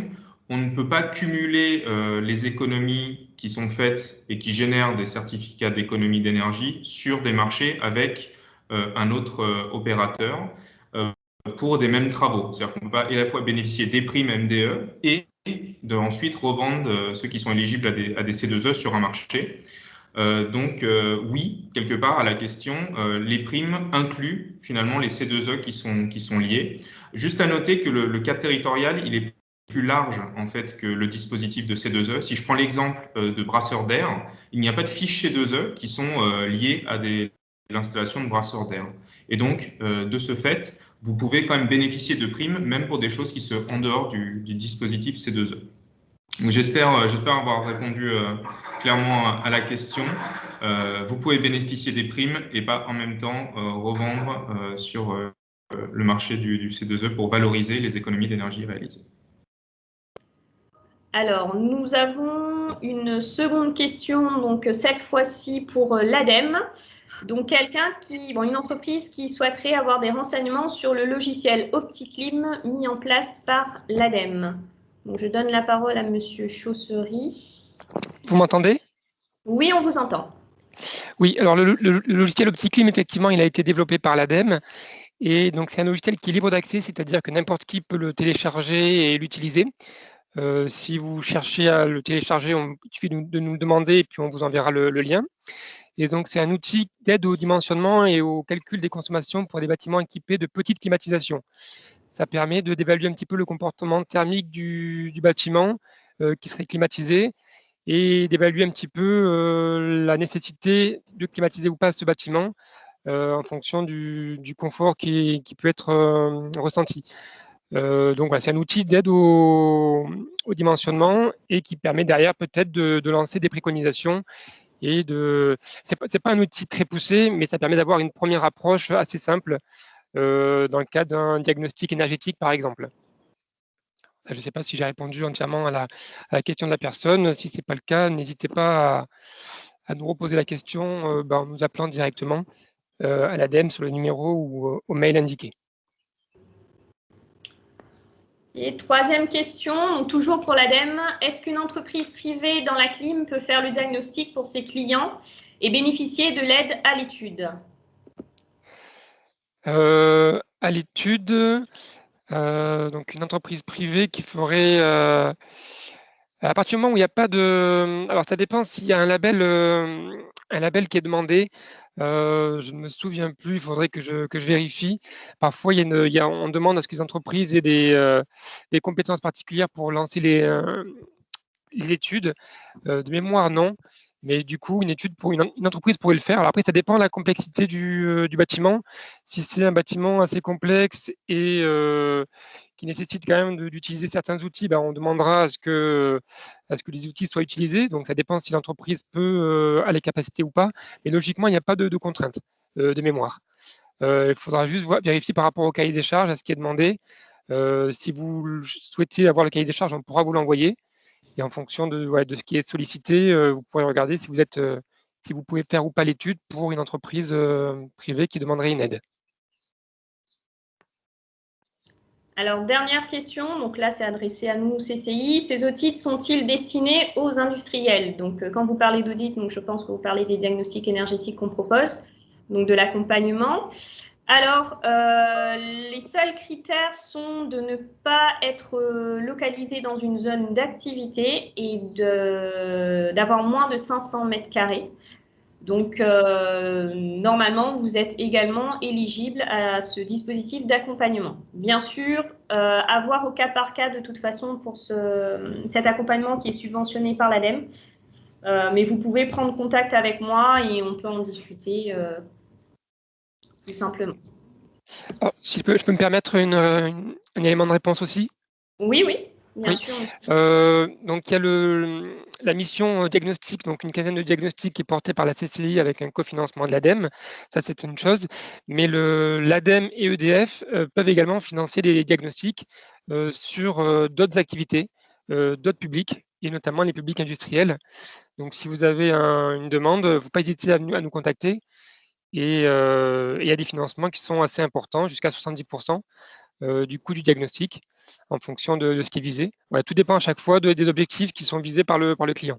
on ne peut pas cumuler les économies qui sont faites et qui génèrent des certificats d'économie d'énergie sur des marchés avec un autre opérateur pour des mêmes travaux. C'est-à-dire qu'on ne peut pas à la fois bénéficier des primes MDE et ensuite revendre ceux qui sont éligibles à des C2E sur un marché. Donc, oui, quelque part à la question, les primes incluent finalement les C2E qui sont liés. Juste à noter que le cadre territorial, il est plus large en fait que le dispositif de C2E. Si je prends l'exemple de brasseurs d'air, il n'y a pas de fiches C2E qui sont liées à l'installation de brasseurs d'air. Et donc, de ce fait, vous pouvez quand même bénéficier de primes, même pour des choses qui sont en dehors du dispositif C2E. J'espère avoir répondu clairement à la question. Vous pouvez bénéficier des primes et pas en même temps revendre sur le marché du C2E pour valoriser les économies d'énergie réalisées. Alors, nous avons une seconde question, donc cette fois-ci pour l'ADEME. Donc, une entreprise qui souhaiterait avoir des renseignements sur le logiciel OptiClim mis en place par l'ADEME. Donc, je donne la parole à Monsieur Chaussery. Vous m'entendez? Oui, on vous entend. Oui, alors le logiciel OptiClim, effectivement, il a été développé par l'ADEME. Et donc, c'est un logiciel qui est libre d'accès, c'est-à-dire que n'importe qui peut le télécharger et l'utiliser. Si vous cherchez à le télécharger, il suffit de nous le demander et puis on vous enverra le lien. Et donc, c'est un outil d'aide au dimensionnement et au calcul des consommations pour des bâtiments équipés de petites climatisations. Ça permet d'évaluer un petit peu le comportement thermique du bâtiment qui serait climatisé et d'évaluer un petit peu la nécessité de climatiser ou pas ce bâtiment en fonction du confort qui peut être ressenti. Donc, voilà, c'est un outil d'aide au dimensionnement et qui permet derrière peut-être de lancer des préconisations. Et c'est pas un outil très poussé, mais ça permet d'avoir une première approche assez simple dans le cadre d'un diagnostic énergétique, par exemple. Je ne sais pas si j'ai répondu entièrement à la question de la personne. Si ce n'est pas le cas, n'hésitez pas à nous reposer la question en nous appelant directement à l'ADEME sur le numéro ou au mail indiqué. Et troisième question, donc toujours pour l'ADEME, est-ce qu'une entreprise privée dans la clim peut faire le diagnostic pour ses clients et bénéficier de l'aide à l'étude? À l'étude, donc une entreprise privée qui ferait, à partir du moment où il n'y a pas de, alors ça dépend s'il y a un label qui est demandé. Je ne me souviens plus, il faudrait que je vérifie. Parfois, on demande à ce que les entreprises aient des compétences particulières pour lancer les études. De mémoire, non. Mais du coup, une étude pour une entreprise pourrait le faire. Alors après, ça dépend de la complexité du bâtiment. Si c'est un bâtiment assez complexe et qui nécessite quand même d'utiliser certains outils, on demandera à ce que les outils soient utilisés. Donc, ça dépend si l'entreprise a les capacités ou pas. Mais logiquement, il n'y a pas de contrainte de mémoire. Il faudra juste vérifier par rapport au cahier des charges, à ce qui est demandé. Si vous souhaitez avoir le cahier des charges, on pourra vous l'envoyer. Et en fonction de ce qui est sollicité, vous pourrez regarder si vous pouvez faire ou pas l'étude pour une entreprise privée qui demanderait une aide. Alors, dernière question, donc là c'est adressé à nous, CCI. Ces audits sont-ils destinés aux industriels? Donc quand vous parlez d'audit, je pense que vous parlez des diagnostics énergétiques qu'on propose, donc de l'accompagnement. Alors, les seuls critères sont de ne pas être localisé dans une zone d'activité et d'avoir moins de 500 mètres carrés. Donc, normalement, vous êtes également éligible à ce dispositif d'accompagnement. Bien sûr, à voir au cas par cas de toute façon pour cet accompagnement qui est subventionné par l'ADEME. Mais vous pouvez prendre contact avec moi et on peut en discuter tout simplement. Alors, si je peux me permettre un élément de réponse aussi? Oui, bien sûr. Donc, il y a la mission diagnostic, donc une quinzaine de diagnostics qui est portée par la CCI avec un cofinancement de l'ADEME. Ça, c'est une chose. Mais l'ADEME et EDF peuvent également financer des diagnostics sur d'autres activités, d'autres publics, et notamment les publics industriels. Donc, si vous avez une demande, il ne faut pas hésiter à nous contacter. Et il y a des financements qui sont assez importants, jusqu'à 70% du coût du diagnostic, en fonction de ce qui est visé. Voilà, tout dépend à chaque fois des objectifs qui sont visés par le client.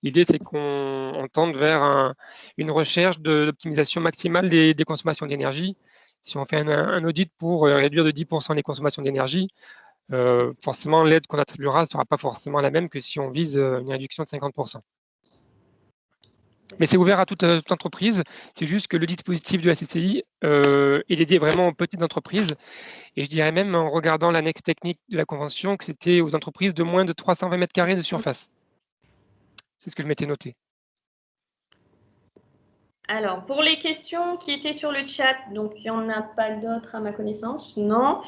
L'idée, c'est qu'on tende vers une recherche d'optimisation maximale des consommations d'énergie. Si on fait un audit pour réduire de 10% les consommations d'énergie, forcément, l'aide qu'on attribuera ne sera pas forcément la même que si on vise une réduction de 50%. Mais c'est ouvert à toute entreprise. C'est juste que le dispositif de la CCI est dédié vraiment aux petites entreprises. Et je dirais même, en regardant l'annexe technique de la convention, que c'était aux entreprises de moins de 320 mètres carrés de surface. C'est ce que je m'étais noté. Alors, pour les questions qui étaient sur le chat, donc il n'y en a pas d'autres à ma connaissance, non.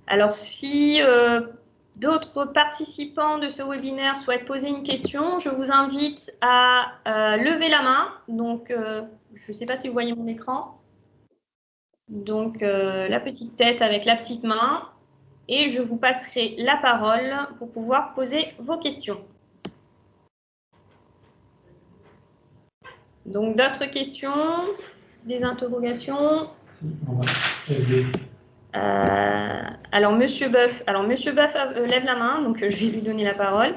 Alors, si d'autres participants de ce webinaire souhaitent poser une question, je vous invite à lever la main. Donc, je ne sais pas si vous voyez mon écran. Donc, la petite tête avec la petite main. Et je vous passerai la parole pour pouvoir poser vos questions. Donc, d'autres questions? Des interrogations? Alors, Monsieur Boeuf lève la main, donc je vais lui donner la parole.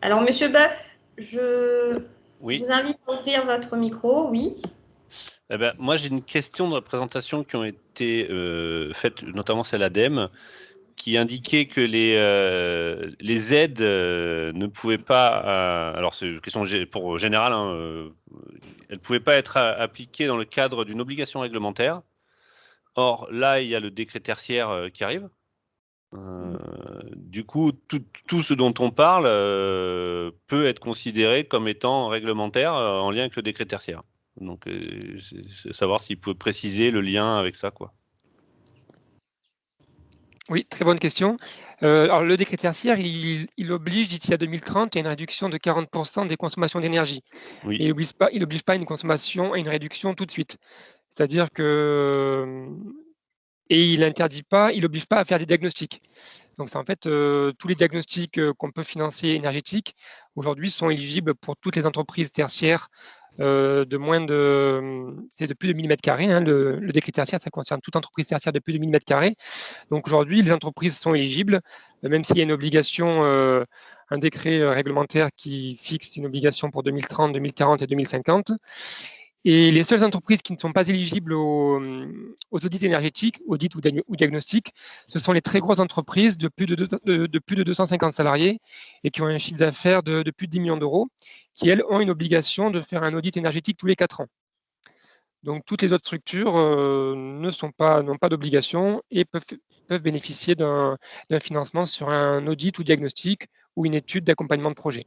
Alors, Monsieur Boeuf, je vous invite à ouvrir votre micro, oui. Eh ben, moi, j'ai une question de présentation qui ont été faites, notamment celle ADEME, qui indiquait que les aides ne pouvaient pas, alors c'est une question pour générale, elles ne pouvaient pas être appliquées dans le cadre d'une obligation réglementaire. Or, là, il y a le décret tertiaire qui arrive. Du coup, tout ce dont on parle peut être considéré comme étant réglementaire en lien avec le décret tertiaire. Donc, c'est savoir s'il peut préciser le lien avec ça, quoi. Oui, très bonne question. Alors, le décret tertiaire, il oblige d'ici à 2030 à une réduction de 40% des consommations d'énergie. Oui. Et il n'oblige pas à une consommation et une réduction tout de suite. C'est-à-dire que... Et il n'oblige pas à faire des diagnostics. Donc, c'est en fait, tous les diagnostics qu'on peut financer énergétiques, aujourd'hui, sont éligibles pour toutes les entreprises tertiaires de moins de... C'est de plus de 1000 m². Hein, le décret tertiaire, ça concerne toute entreprise tertiaire de plus de 1000 m². Donc, aujourd'hui, les entreprises sont éligibles, même s'il y a une obligation, un décret réglementaire qui fixe une obligation pour 2030, 2040 et 2050. Et les seules entreprises qui ne sont pas éligibles aux audits énergétiques, audits ou diagnostics, ce sont les très grosses entreprises de plus de 250 salariés et qui ont un chiffre d'affaires de plus de 10 millions d'euros, qui, elles, ont une obligation de faire un audit énergétique tous les 4 ans. Donc, toutes les autres structures n'ont pas d'obligation et peuvent bénéficier d'un financement sur un audit ou diagnostic ou une étude d'accompagnement de projet.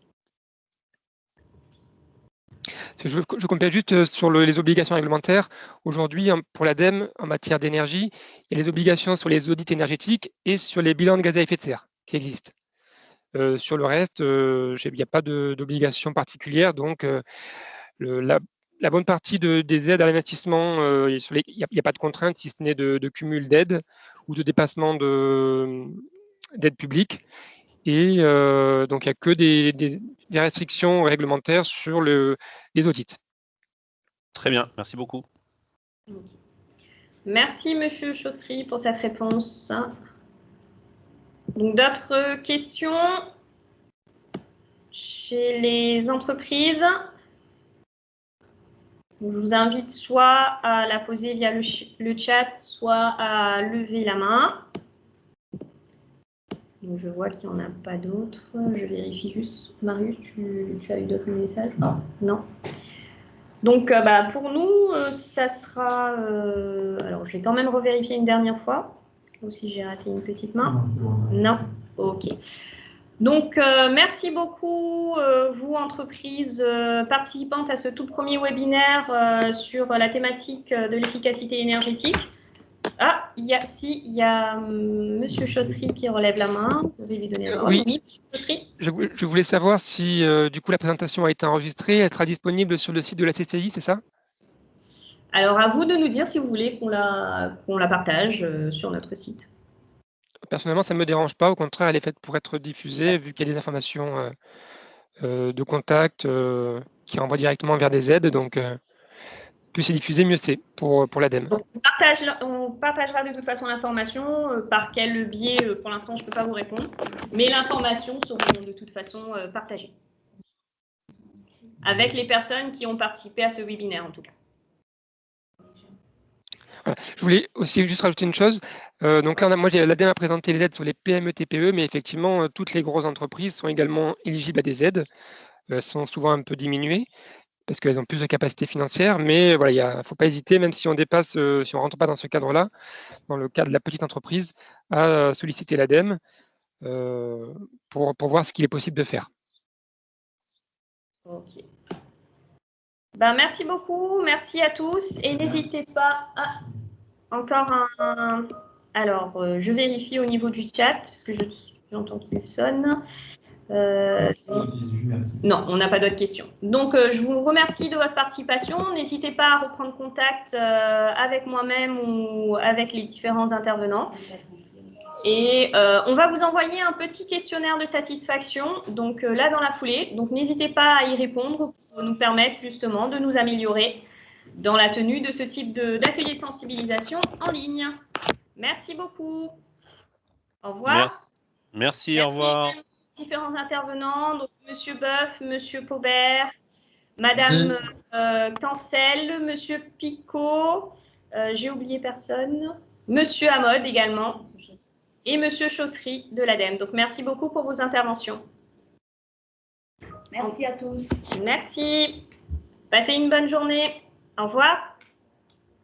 Je complète juste sur les obligations réglementaires. Aujourd'hui, pour l'ADEME, en matière d'énergie, il y a les obligations sur les audits énergétiques et sur les bilans de gaz à effet de serre qui existent. Sur le reste, il n'y a pas d'obligation particulière. Donc, la bonne partie des aides à l'investissement, il n'y a pas de contrainte, si ce n'est de cumul d'aides ou de dépassement d'aides publiques. Et donc, il n'y a que des restrictions réglementaires sur les audits. Très bien, merci beaucoup. Merci, Monsieur Chaussery, pour cette réponse. Donc, d'autres questions chez les entreprises? Je vous invite soit à la poser via le chat, soit à lever la main. Donc, je vois qu'il n'y en a pas d'autres. Je vérifie juste. Marius, tu as eu d'autres messages? Non. Non. Donc, pour nous, ça sera... alors, je vais quand même revérifier une dernière fois. Ou si j'ai raté une petite main. Non, c'est bon. Non. OK. Donc, merci beaucoup, vous, entreprises participantes à ce tout premier webinaire sur la thématique de l'efficacité énergétique. Ah, il y a Monsieur Chaussery qui relève la main. Je vais lui donner la parole. Oui, Monsieur Chaussery. Je voulais savoir si du coup la présentation a été enregistrée, elle sera disponible sur le site de la CCI, c'est ça? Alors, à vous de nous dire si vous voulez qu'on la partage sur notre site. Personnellement, ça ne me dérange pas. Au contraire, elle est faite pour être diffusée, vu qu'il y a des informations de contact qui renvoient directement vers des aides. Donc, plus c'est diffusé, mieux c'est pour l'ADEME. On partagera de toute façon l'information. Par quel biais, pour l'instant, je ne peux pas vous répondre. Mais l'information sera de toute façon partagée. Avec les personnes qui ont participé à ce webinaire, en tout cas. Voilà. Je voulais aussi juste rajouter une chose. Donc là, l'ADEME a présenté les aides sur les PME, TPE, mais effectivement, toutes les grosses entreprises sont également éligibles à des aides. Elles sont souvent un peu diminuées parce qu'elles ont plus de capacité financière, mais voilà, il ne faut pas hésiter, même si on dépasse, si on ne rentre pas dans ce cadre-là, dans le cadre de la petite entreprise, à solliciter l'ADEME pour voir ce qu'il est possible de faire. Ok. Merci beaucoup, merci à tous et n'hésitez pas à encore un... Alors, je vérifie au niveau du chat parce que j'entends qu'il sonne. Non, on n'a pas d'autres questions. Donc, je vous remercie de votre participation. N'hésitez pas à reprendre contact avec moi-même ou avec les différents intervenants. Et on va vous envoyer un petit questionnaire de satisfaction, donc là dans la foulée. Donc, n'hésitez pas à y répondre pour nous permettre justement de nous améliorer dans la tenue de ce type d'atelier de sensibilisation en ligne. Merci beaucoup. Au revoir. Merci, au revoir. Différents intervenants, donc Monsieur Boeuf, Monsieur Paubert, Madame Cancel, Monsieur Picot, j'ai oublié personne, Monsieur Amod également, et Monsieur Chaussery de l'ADEME. Donc merci beaucoup pour vos interventions. Merci à tous. Merci. Passez une bonne journée. Au revoir.